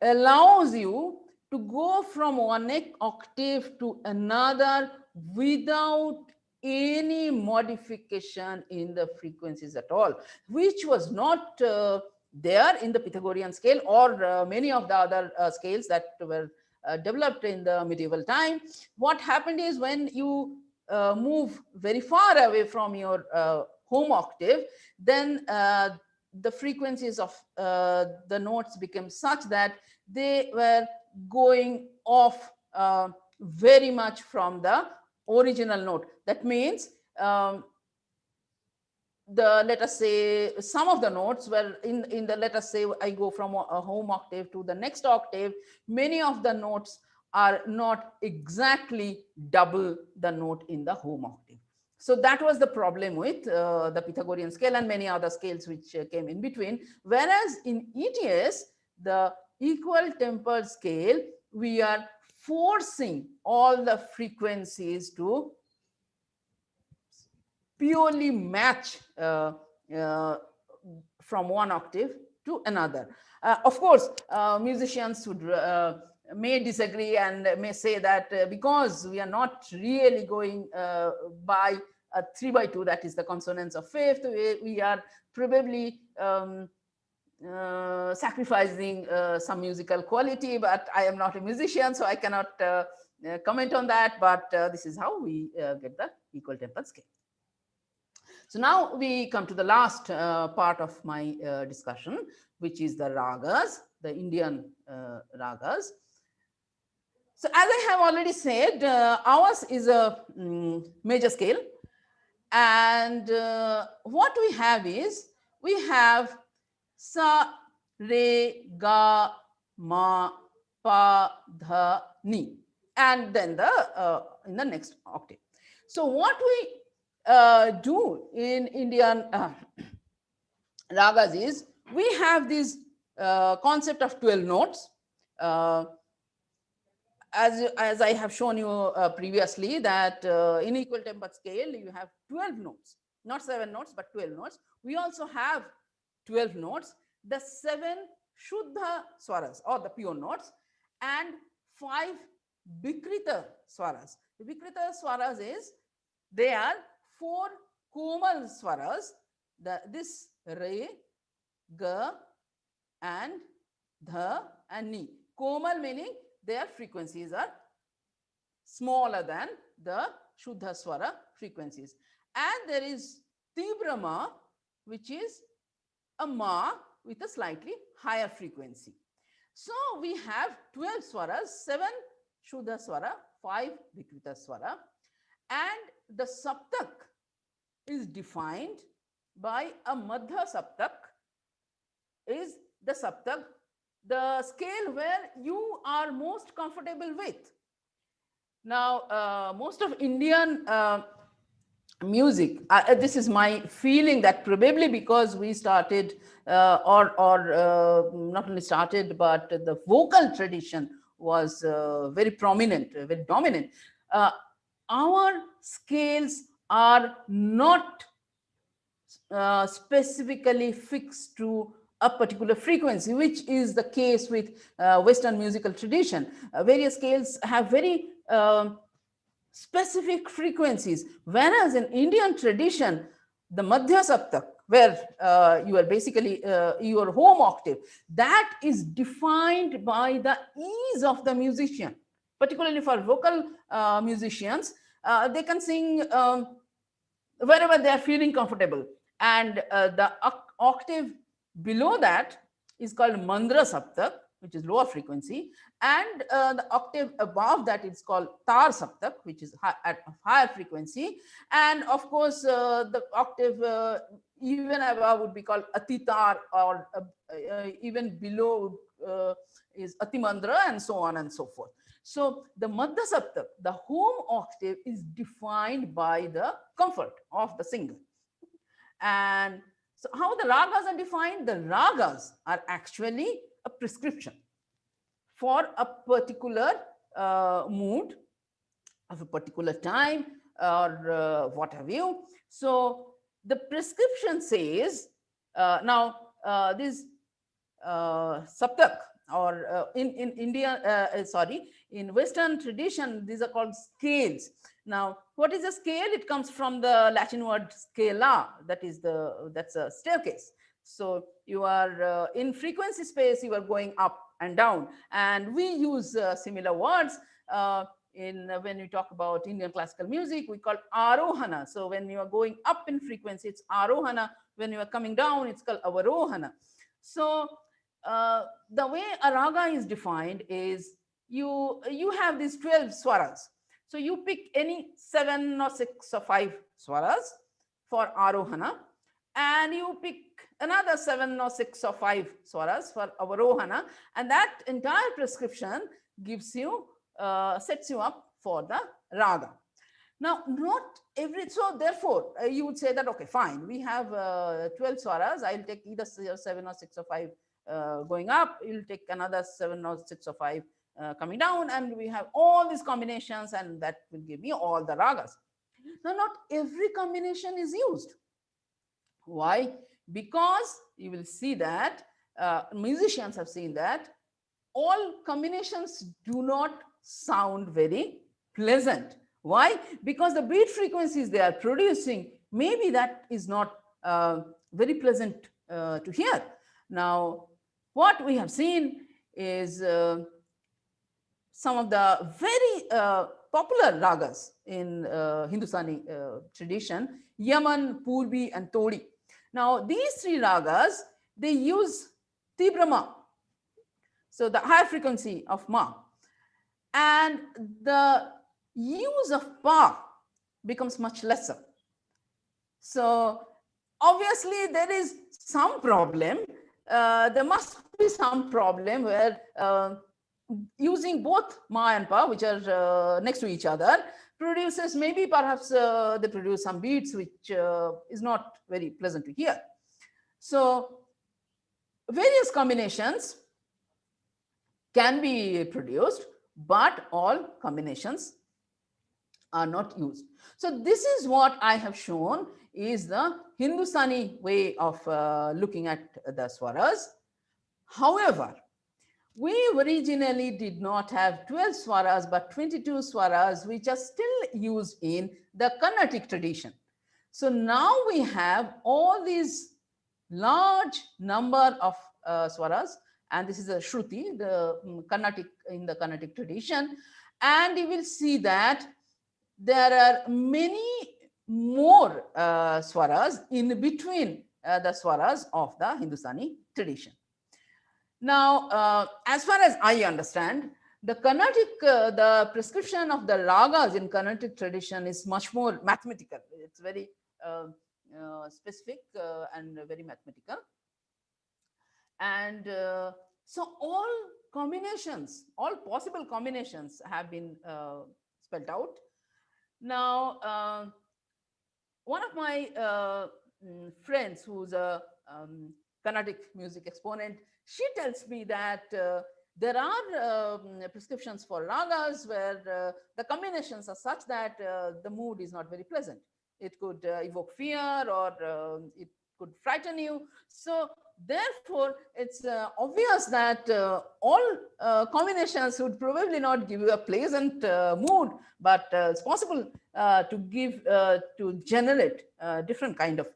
allows you to go from one octave to another without any modification in the frequencies at all, which was not there in the Pythagorean scale or many of the other scales that were developed in the medieval time. What happened is, when you move very far away from your home octave, then the frequencies of the notes became such that they were going off very much from the original note. That means let us say some of the notes were in the, let us say I go from a home octave to the next octave, many of the notes are not exactly double the note in the home octave. So that was the problem with the Pythagorean scale and many other scales which came in between. Whereas in ETS, the equal tempered scale, we are forcing all the frequencies to purely match from one octave to another. Of course, musicians would may disagree and may say that because we are not really going by a 3 by 2, that is the consonants of fifth, we are probably sacrificing some musical quality, but I am not a musician, so I cannot comment on that, but this is how we get the equal tempered scale. So now we come to the last part of my discussion, which is the ragas, the Indian ragas. So as I have already said, ours is a major scale, and what we have is, we have sa, re, ga, ma, pa, dha, ni, and then the in the next octave. So what we do in Indian ragas is, we have this concept of 12 notes. As I have shown you previously, that in equal tempered scale, you have 12 notes, not 7 notes, but 12 notes. We also have 12 notes, the 7 Shuddha swaras or the pure notes, and 5 Vikrita swaras. The Vikrita swaras is, they are 4 komal swaras, this re, ga, and dha, and ni. Komal meaning their frequencies are smaller than the Shuddha swara frequencies. And there is Tibra ma, which is a ma with a slightly higher frequency. So we have 12 swaras, 7 Shuddha swara, 5 Vikrita swara, and the saptak is defined by a Madhya saptak, is the saptak, the scale where you are most comfortable with. Now, most of Indian music, this is my feeling, that probably because we started or not only started, but the vocal tradition was very prominent, very dominant. Our scales are not specifically fixed to a particular frequency, which is the case with Western musical tradition. Various scales have very specific frequencies, whereas in Indian tradition, the Madhya Saptak, where you are basically your home octave, that is defined by the ease of the musician. Particularly for vocal musicians, they can sing wherever they are feeling comfortable, and the octave below that is called Mandra Saptak, which is lower frequency, and the octave above that is called tar saptak, which is at higher frequency, and of course the octave even above would be called atitar, or even below is atimandra, and so on and so forth. So the madhya saptak, the home octave, is defined by the comfort of the singer. And so how the ragas are defined? The ragas are actually a prescription for a particular mood of a particular time, or what have you. So the prescription says, now this saptak, or in India, in Western tradition, these are called scales. Now, what is a scale? It comes from the Latin word scala, that's a staircase. So you are in frequency space, you are going up and down, and we use similar words when we talk about Indian classical music. We call arohana. So when you are going up in frequency, it's arohana. When you are coming down, it's called avarohana. So the way a raga is defined is you have these 12 swaras. So you pick any 7 or 6 or 5 swaras for arohana, and you pick another 7 or 6 or 5 swaras for avarohana, and that entire prescription gives you sets you up for the raga. Now, not every, so therefore you would say that, okay, fine, we have 12 swaras. I'll take either 7 or 6 or 5 going up. You'll take another 7 or 6 or 5 coming down, and we have all these combinations, and that will give me all the ragas. Now, not every combination is used. Why? Because you will see that musicians have seen that all combinations do not sound very pleasant. Why? Because the beat frequencies they are producing, maybe that is not very pleasant to hear. Now, what we have seen is some of the very popular ragas in Hindustani tradition, Yaman, Purbi, and Todi. Now, these 3 ragas, they use Tibra Ma, so the higher frequency of Ma, and the use of Pa becomes much lesser. So obviously there is some problem. There must be some problem where using both Ma and Pa, which are next to each other, produces, maybe perhaps they produce some beats which is not very pleasant to hear. So various combinations can be produced, but all combinations are not used. So this is what I have shown is the Hindustani way of looking at the swaras. However, we originally did not have 12 swaras, but 22 swaras, which are still used in the Carnatic tradition. So now we have all these large number of swaras, and this is a Shruti, the Carnatic, in the Carnatic tradition, and you will see that there are many more swaras in between the swaras of the Hindustani tradition. Now, as far as I understand, the Carnatic, the prescription of the ragas in Carnatic tradition is much more mathematical. It's very specific and very mathematical. And so all combinations, all possible combinations have been spelled out. Now, one of my friends who's a Carnatic music exponent, she tells me that there are prescriptions for ragas where the combinations are such that the mood is not very pleasant. It could evoke fear, or it could frighten you. So therefore, it's obvious that all combinations would probably not give you a pleasant mood, but it's possible to generate different kind of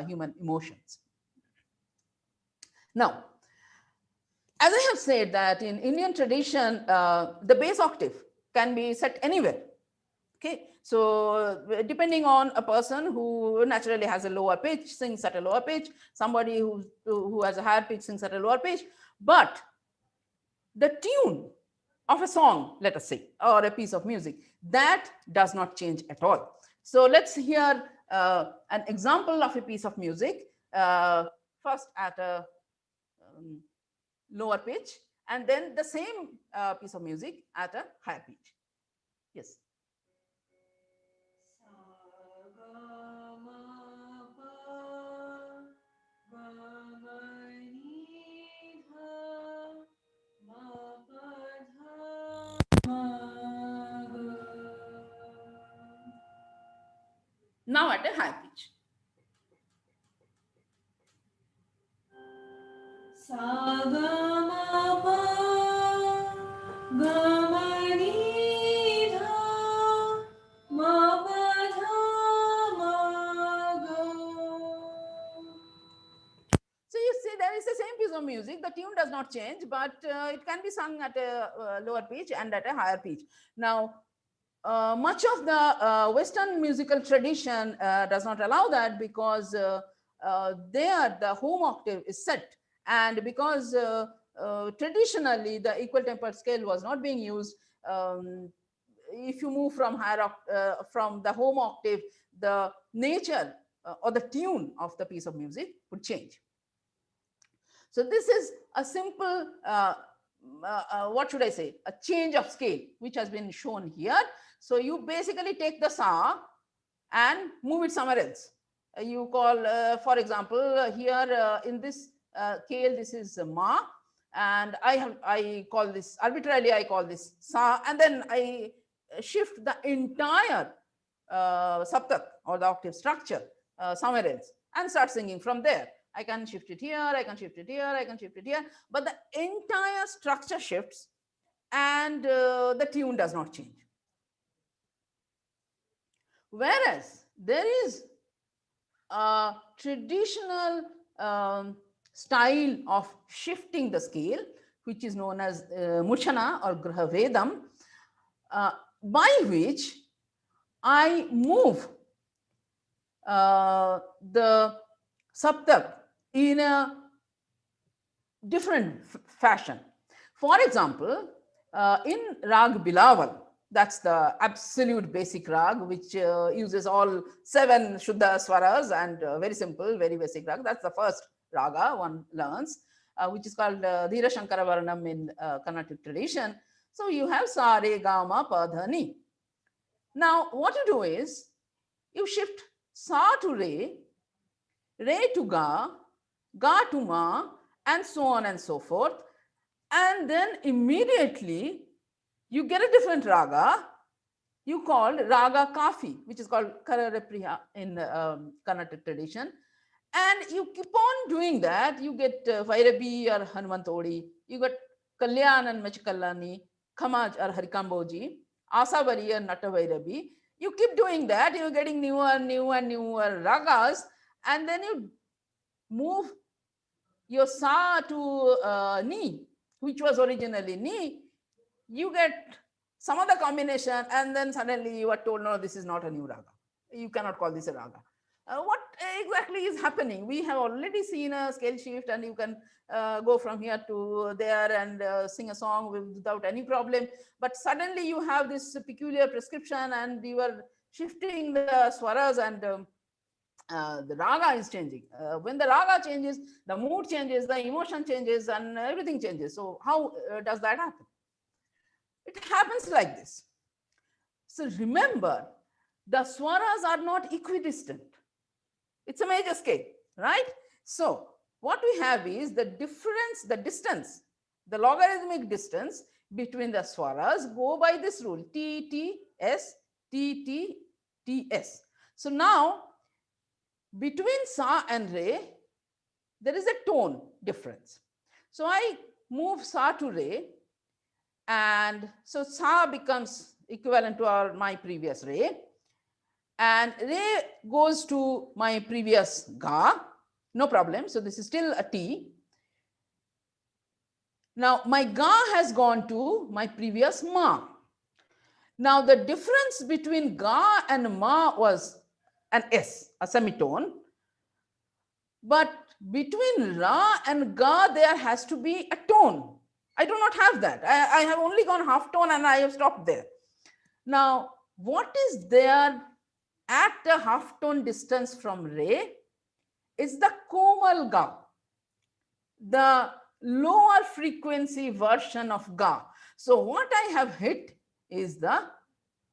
human emotions. Now, as I have said that in Indian tradition, the bass octave can be set anywhere. Okay, so depending on a person who naturally has a lower pitch, sings at a lower pitch, somebody who has a higher pitch sings at a lower pitch. But the tune of a song, let us say, or a piece of music, that does not change at all. So let's hear an example of a piece of music, first at a lower pitch, and then the same piece of music at a higher pitch. Yes. Now at a high pitch. So you see, there is the same piece of music. The tune does not change, but it can be sung at a lower pitch and at a higher pitch. Now, much of the Western musical tradition does not allow that, because there the home octave is set, and because traditionally the equal tempered scale was not being used. If you move from from the home octave, the nature or the tune of the piece of music would change. So this is a simple, what should I say, a change of scale, which has been shown here. So you basically take the sa and move it somewhere else. You call, for example, here in this scale, this is ma, and I call this arbitrarily, I call this sa, and then I shift the entire saptak or the octave structure somewhere else and start singing from there. I can shift it here, I can shift it here, I can shift it here, but the entire structure shifts and the tune does not change. Whereas there is a traditional style of shifting the scale, which is known as Muchana or Grahavedam, by which I move the saptak in a different fashion. For example, in Rag Bilawal, that's the absolute basic rag, which uses all 7 Shuddha Swaras, and very simple, very basic rag. That's the first raga one learns, which is called Dhira Shankara Varnam in Carnatic tradition. So you have Sa, Re, Ga, Ma, Pa, Dha, Ni. Now, what you do is you shift Sa to Re, Re to Ga, Ga to Ma, and so on and so forth. And then immediately you get a different raga you called Raga Kafi, which is called Kararepriya in Carnatic tradition. And you keep on doing that. You get Vairabi or Hanumantodi, you get Kalyan and Machikallani, Khamaj or Harikamboji, Asavari and Natavairabi. You keep doing that, you're getting newer and newer ragas, and then you move your sa to ni, which was originally ni. You get some other combination, and then suddenly you are told, no, this is not a new raga. You cannot call this a raga. What exactly is happening? We have already seen a scale shift, and you can go from here to there and sing a song without any problem. But suddenly you have this peculiar prescription, and you are shifting the swaras, and the raga is changing. When the raga changes, the mood changes, the emotion changes, and everything changes. So how does that happen? It happens like this. So remember, the swaras are not equidistant. It's a major scale, right? So what we have is the difference, the distance, the logarithmic distance between the swaras go by this rule, T, T, S, T, T, T, S. So now, between sa and re, there is a tone difference. So I move sa to re, and so sa becomes equivalent to my previous re, and re goes to my previous ga, no problem. So this is still a T. Now my ga has gone to my previous ma. Now the difference between ga and ma was an S, a semitone, but between ra and ga there has to be a tone. I do not have that. I have only gone half tone and I have stopped there. Now, what is there at the half tone distance from re is the komal ga, the lower frequency version of ga. So what I have hit is the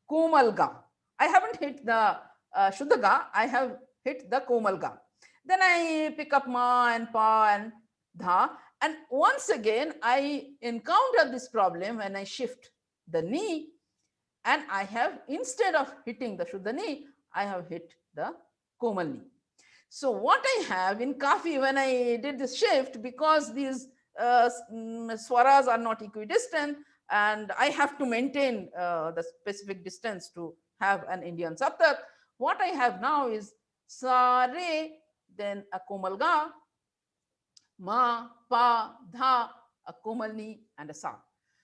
komal ga. I haven't hit the shuddha ga, I have hit the komal ga. Then I pick up ma and pa and dha. And once again, I encounter this problem when I shift the knee, and I have, instead of hitting the shuddha knee, I have hit the komal knee. So what I have in Kafi, when I did this shift, because these swaras are not equidistant, and I have to maintain the specific distance to have an Indian saptak, what I have now is sa re, then a komal ga, ma, pa, dha, a komal ni, and a sa.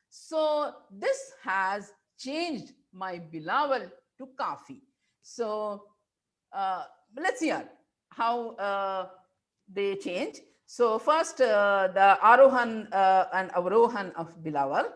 So this has changed my bilawal to Kafi. So let's hear how they change. So first the Arohan and Avrohan of bilawal.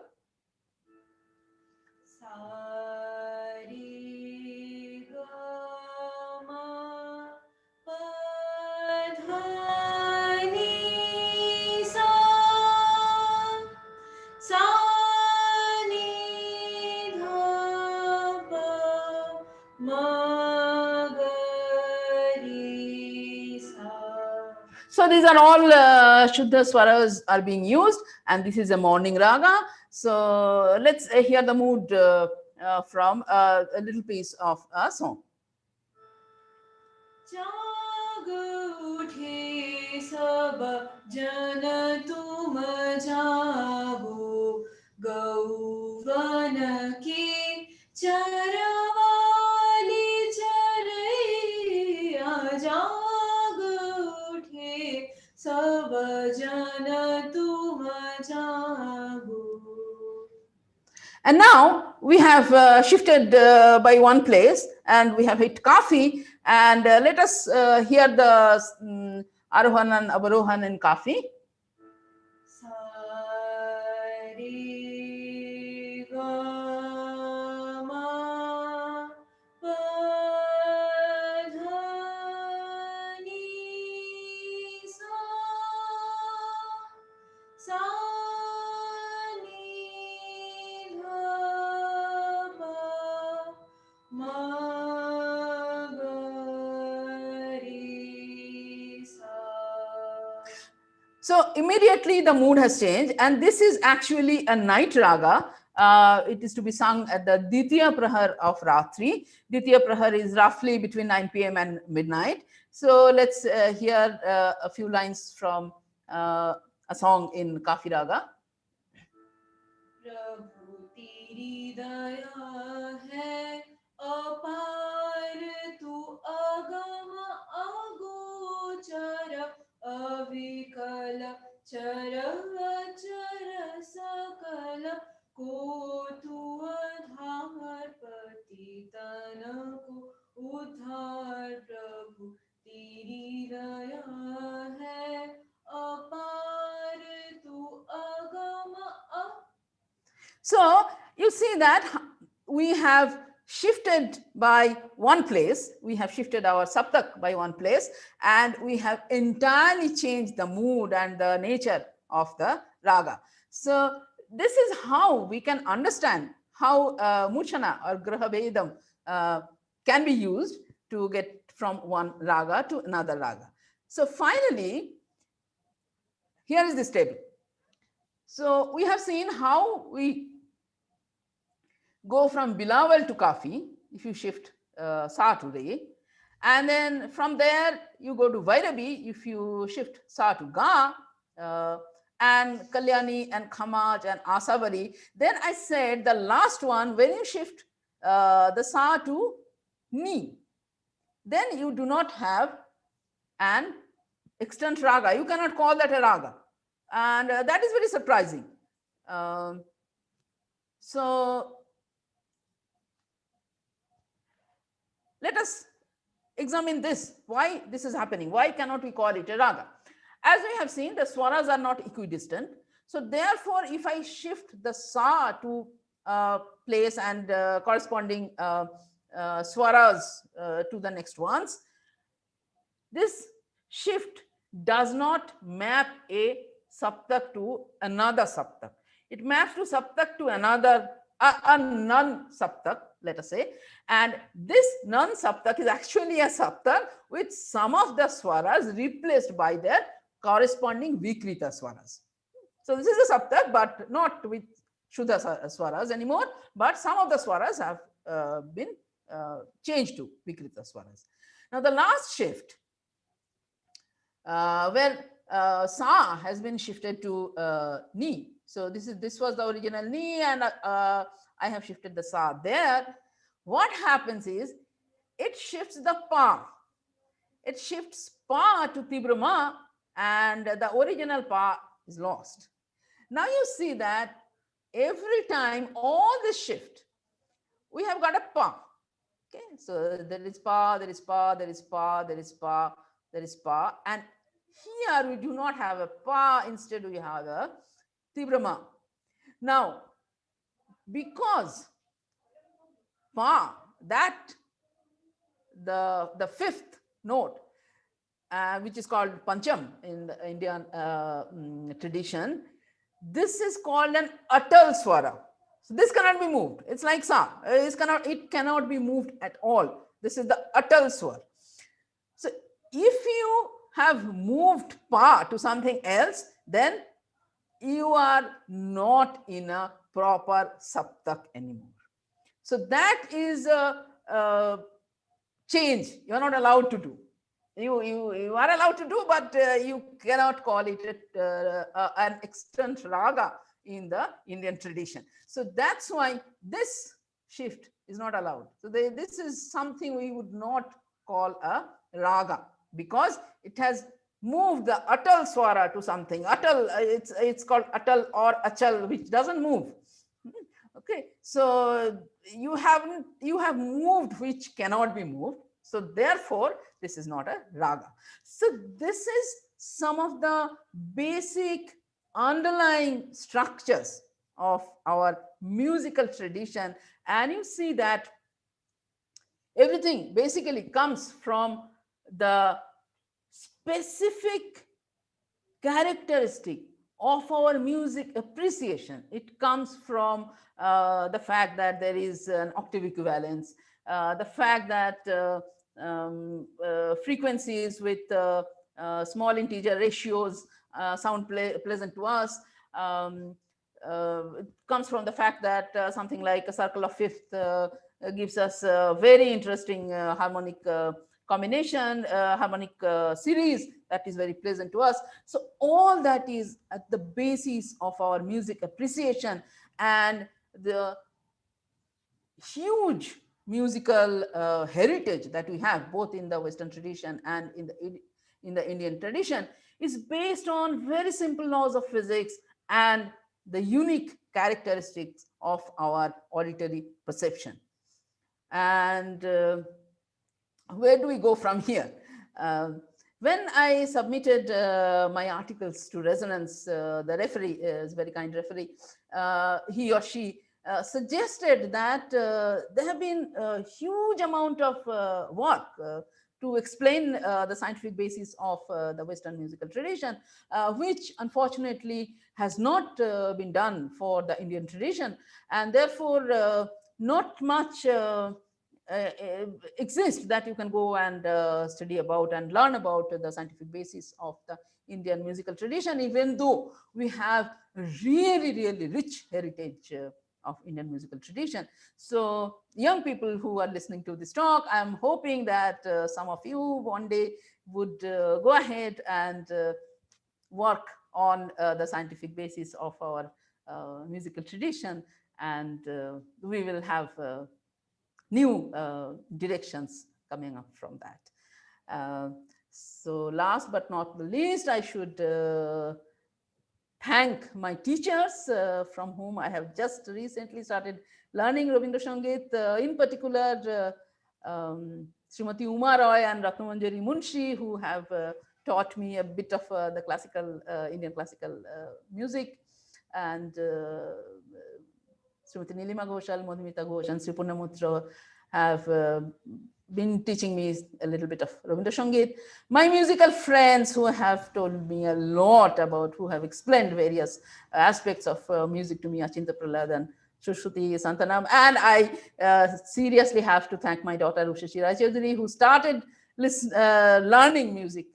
So these are all Shuddha Swaras are being used, and this is a morning raga. So let's hear the mood from a little piece of a song. And now we have shifted by one place, and we have hit Kafi. And let us hear the Arohan and Avarohan in Kafi. So immediately the mood has changed, and this is actually a night raga. It is to be sung at the Ditiya Prahar of Ratri. Ditiya Prahar is roughly between 9 p.m. and midnight. So let's hear a few lines from a song in Kafi raga. Avikala chara chara sakala ko tu adhar patitana ko udhar prabhu teri daya hai apar tu agama. So you see that we have shifted by one place, we have shifted our saptak by one place, and we have entirely changed the mood and the nature of the raga. So this is how we can understand how Muchana or Graha Vedam can be used to get from one raga to another raga. So finally, here is this table. So we have seen how we go from Bilawal to Kafi, if you shift Sa to Re, and then from there you go to Vairabi if you shift Sa to Ga, and Kalyani and Khamaj and Asavali. Then I said the last one, when you shift the Sa to Ni, then you do not have an extant raga. You cannot call that a raga, and that is very surprising. So let us examine this, why this is happening. Why cannot we call it a raga? As we have seen, the swaras are not equidistant. So therefore, if I shift the sa to place and corresponding swaras to the next ones, this shift does not map a saptak to another saptak. It maps to saptak to another, a non-saptak, let us say. And this non-saptak is actually a saptak with some of the swaras replaced by their corresponding vikrita swaras. So this is a saptak, but not with Shuddha swaras anymore, but some of the swaras have been changed to vikrita swaras. Now the last shift, where sa has been shifted to ni. So this was the original ni, and I have shifted the sa there. What happens is it shifts the pa. It shifts pa to tibra ma, and the original pa is lost. Now you see that every time all this shift, we have got a pa. Okay, so there is pa, there is pa, there is pa, there is pa, there is pa, and here we do not have a pa, instead we have a tibrama. Now, because pa, that the fifth note, which is called pancham in the Indian tradition, this is called an atal swara. So this cannot be moved. It's like sa. It cannot be moved at all. This is the atal swara. So if you have moved pa to something else, then you are not in a proper saptak anymore. So that is a change you are not allowed to do. You are allowed to do, but you cannot call it an extant raga in the Indian tradition. So that's why this shift is not allowed. So this is something we would not call a raga, because it has moved the atal swara to something. Atal, it's called atal or achal, which doesn't move. Okay, so you have moved which cannot be moved. So therefore, this is not a raga. So this is some of the basic underlying structures of our musical tradition, and you see that everything basically comes from the specific characteristic of our music appreciation. It comes from the fact that there is an octave equivalence, the fact that frequencies with small integer ratios sound pleasant to us. It comes from the fact that something like a circle of fifth gives us a very interesting harmonic combination, harmonic series that is very pleasant to us. So all that is at the basis of our music appreciation, and the huge musical heritage that we have both in the Western tradition and in the Indian tradition is based on very simple laws of physics and the unique characteristics of our auditory perception. And where do we go from here? When I submitted my articles to Resonance, the referee is a very kind referee, he or she suggested that there have been a huge amount of work to explain the scientific basis of the Western musical tradition, which unfortunately has not been done for the Indian tradition, and therefore not much exists that you can go and study about and learn about the scientific basis of the Indian musical tradition, even though we have really, really rich heritage of Indian musical tradition. So young people who are listening to this talk, I'm hoping that some of you one day would go ahead and work on the scientific basis of our musical tradition, and we will have new directions coming up from that. So last but not the least, I should thank my teachers from whom I have just recently started learning Rabindra Sangeet, in particular Srimati Uma Roy and Ratnamanjari Munshi, who have taught me a bit of the classical, Indian classical music. and Srimati Nilima Ghoshal, Madhumita Ghosh, and Sri Purnamutra have been teaching me a little bit of Rabindra Sangeet. My musical friends who have told me a lot about, who have explained various aspects of music to me, Achinta Prahlad and Shushruti Santanam. And I seriously have to thank my daughter Ushashi Raichaudhuri, who started learning music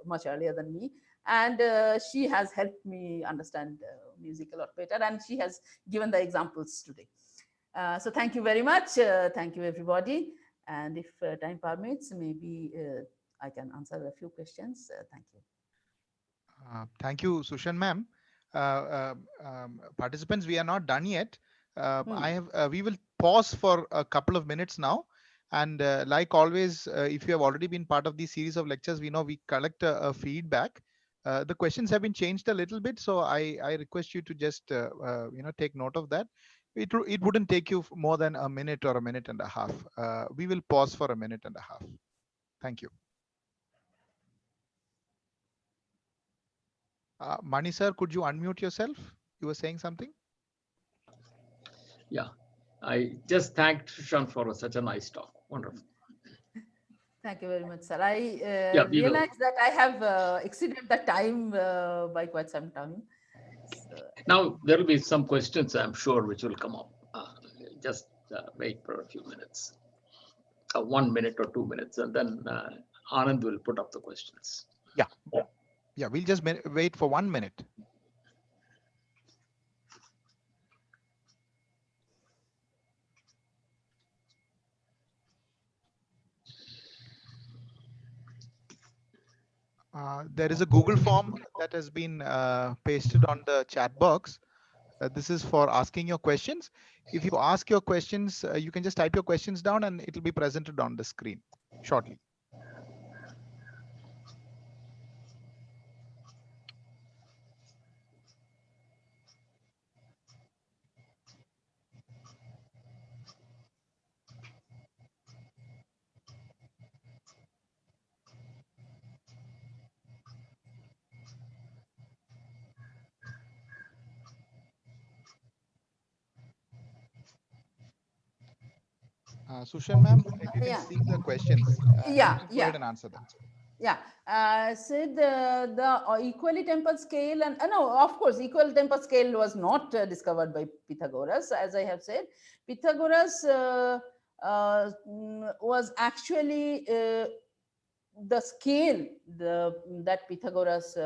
much earlier than me. And she has helped me understand music a lot better, and she has given the examples today. So thank you very much. Thank you, everybody. And if time permits, maybe I can answer a few questions. Thank you. Thank you, Sushan ma'am. Participants, we are not done yet. We will pause for a couple of minutes now. And like always, if you have already been part of this series of lectures, we know we collect a feedback. The questions have been changed a little bit, so I request you to just take note of that. It wouldn't take you more than a minute or a minute and a half. We will pause for a minute and a half. Thank you. Mani sir, could you unmute yourself? You were saying something? Yeah, I just thanked Sushan for such a nice talk. Wonderful. Thank you very much, sir. I realized that I have exceeded the time by quite some time. So, now there will be some questions, I'm sure, which will come up. Just wait for a few minutes, 1 minute or 2 minutes, and then Anand will put up the questions. Yeah, we'll just wait for 1 minute. There is a Google form that has been pasted on the chat box. This is for asking your questions. If you ask your questions, you can just type your questions down and it will be presented on the screen shortly. Sushan ma'am, if you can see the questions, go ahead and answer them. Yeah, said the equally tempered scale, and no, of course, equal tempered scale was not discovered by Pythagoras. As I have said, Pythagoras was actually the scale that Pythagoras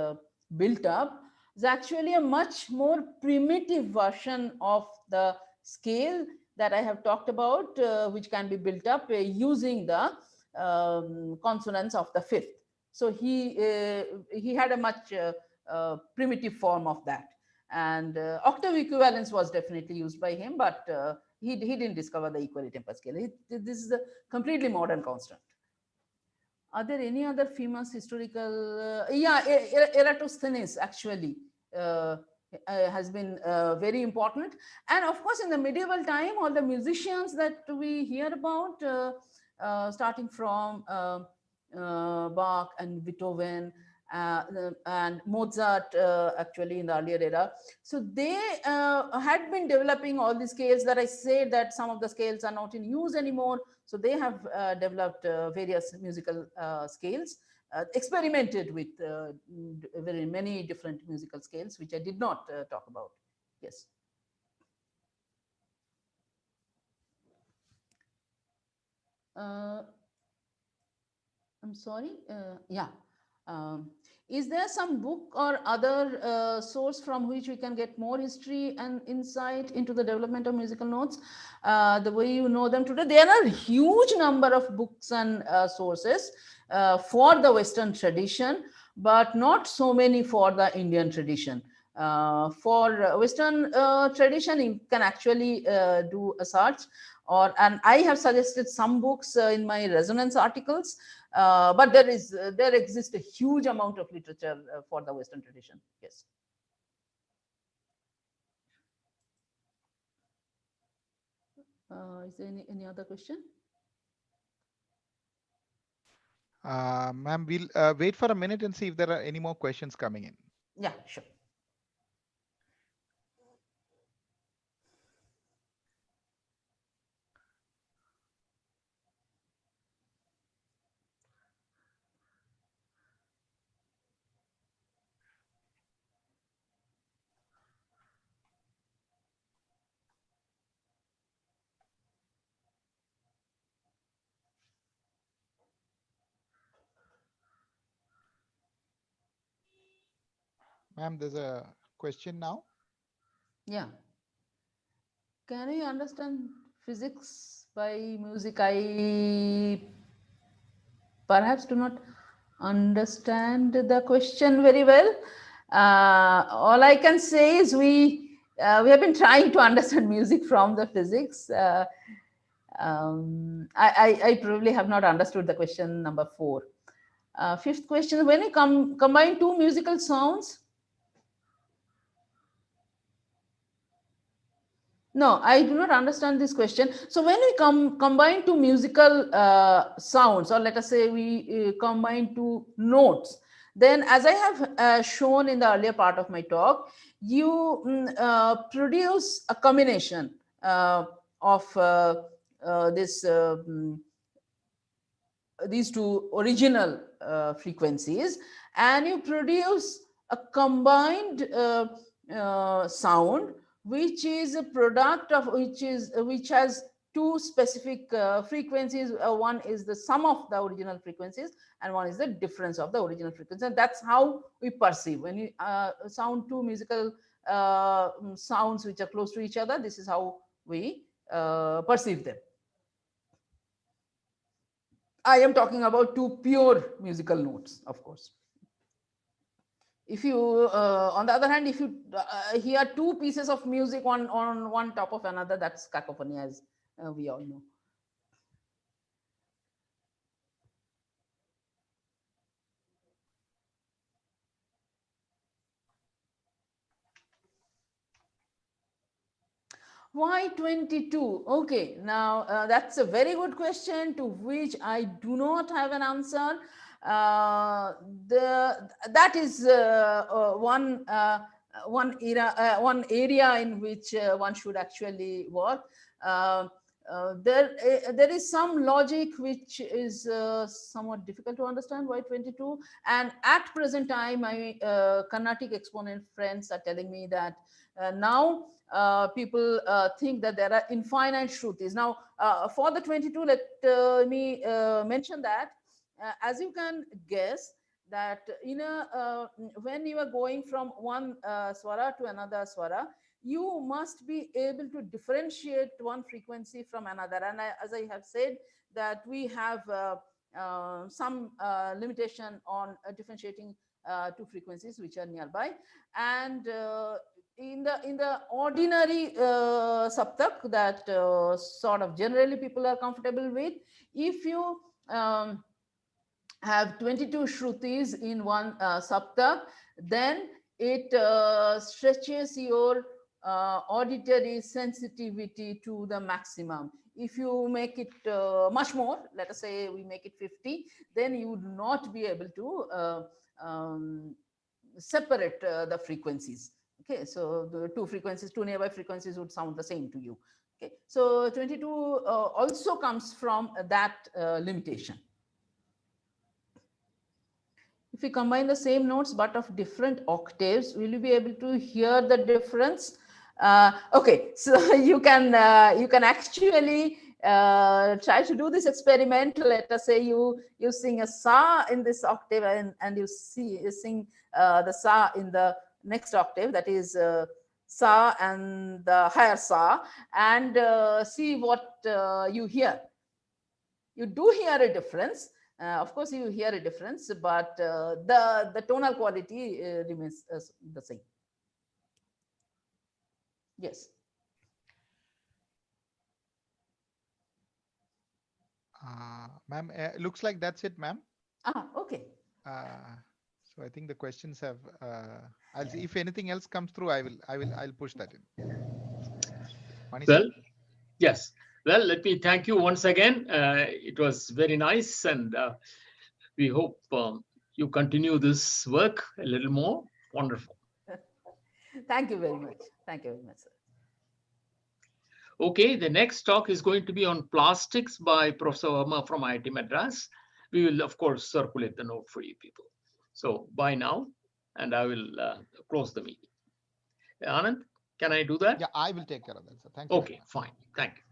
built up is actually a much more primitive version of the scale that I have talked about, which can be built up using the consonants of the fifth. So he had a much primitive form of that, and octave equivalence was definitely used by him, but he didn't discover the equally tempered scale. This is a completely modern constant. Are there any other famous historical? Eratosthenes actually has been very important, and of course, in the medieval time, all the musicians that we hear about, starting from Bach and Beethoven and Mozart, actually in the earlier era. So they had been developing all the scales that I said that some of the scales are not in use anymore. So they have developed various musical scales, experimented with very many different musical scales, which I did not talk about. Yes. I'm sorry. Is there some book or other source from which we can get more history and insight into the development of musical notes the way you know them today? There are a huge number of books and sources for the Western tradition, but not so many for the Indian tradition. For Western tradition, you can actually do a search, and I have suggested some books in my resonance articles. But there exists a huge amount of literature for the Western tradition. Yes. Is there any other question? Ma'am, we'll wait for a minute and see if there are any more questions coming in. Yeah, sure. Ma'am, there's a question now. Yeah. Can you understand physics by music? I perhaps do not understand the question very well. All I can say is we have been trying to understand music from the physics. I probably have not understood the question number 4. Fifth question: when you combine two musical sounds. No, I do not understand this question. So when we combine two musical sounds, or let us say we combine two notes, then as I have shown in the earlier part of my talk, you produce a combination of these two original frequencies, and you produce a combined sound, which is a product of which has two specific frequencies. One is the sum of the original frequencies, and one is the difference of the original frequencies. And that's how we perceive when you sound two musical sounds which are close to each other. This is how we perceive them. I am talking about two pure musical notes, of course. If you, on the other hand, if you hear two pieces of music on one top of another, that's cacophony, as we all know. Why 22? Okay, now that's a very good question to which I do not have an answer. That is one area in which one should actually work. There is some logic which is somewhat difficult to understand. Why 22? And at present time, my Carnatic exponent friends are telling me that now people think that there are infinite Shrutis. Now, for the 22, let me mention that as you can guess, that in a when you are going from one swara to another swara, you must be able to differentiate one frequency from another. And as I have said, that we have some limitation on differentiating two frequencies which are nearby. And in the ordinary saptak that sort of generally people are comfortable with, if you have 22 shrutis in one saptak, then it stretches your auditory sensitivity to the maximum. If you make it much more, let us say we make it 50, then you would not be able to separate the frequencies. Okay, so the two nearby frequencies would sound the same to you. Okay, so 22 also comes from that limitation. If we combine the same notes but of different octaves, will you be able to hear the difference? Okay, so you can actually try to do this experiment. Let us say you sing a sa in this octave, and you sing the sa in the next octave, that is sa and the higher sa, and see what you hear. You do hear a difference. Of course, you hear a difference, but the tonal quality remains the same. Yes. Ma'am, looks like that's it, ma'am. Okay. So I think the questions have. I'll see if anything else comes through. I'll push that in. Well, yes. Well, let me thank you once again. It was very nice, and we hope you continue this work a little more. Wonderful. Thank you very much. Thank you very much, sir. Okay, the next talk is going to be on plastics by Professor Verma from IIT Madras. We will, of course, circulate the note for you people. So bye now, and I will close the meeting. Anand, can I do that? Yeah, I will take care of that, sir. Thank you. Okay, fine. Thank you.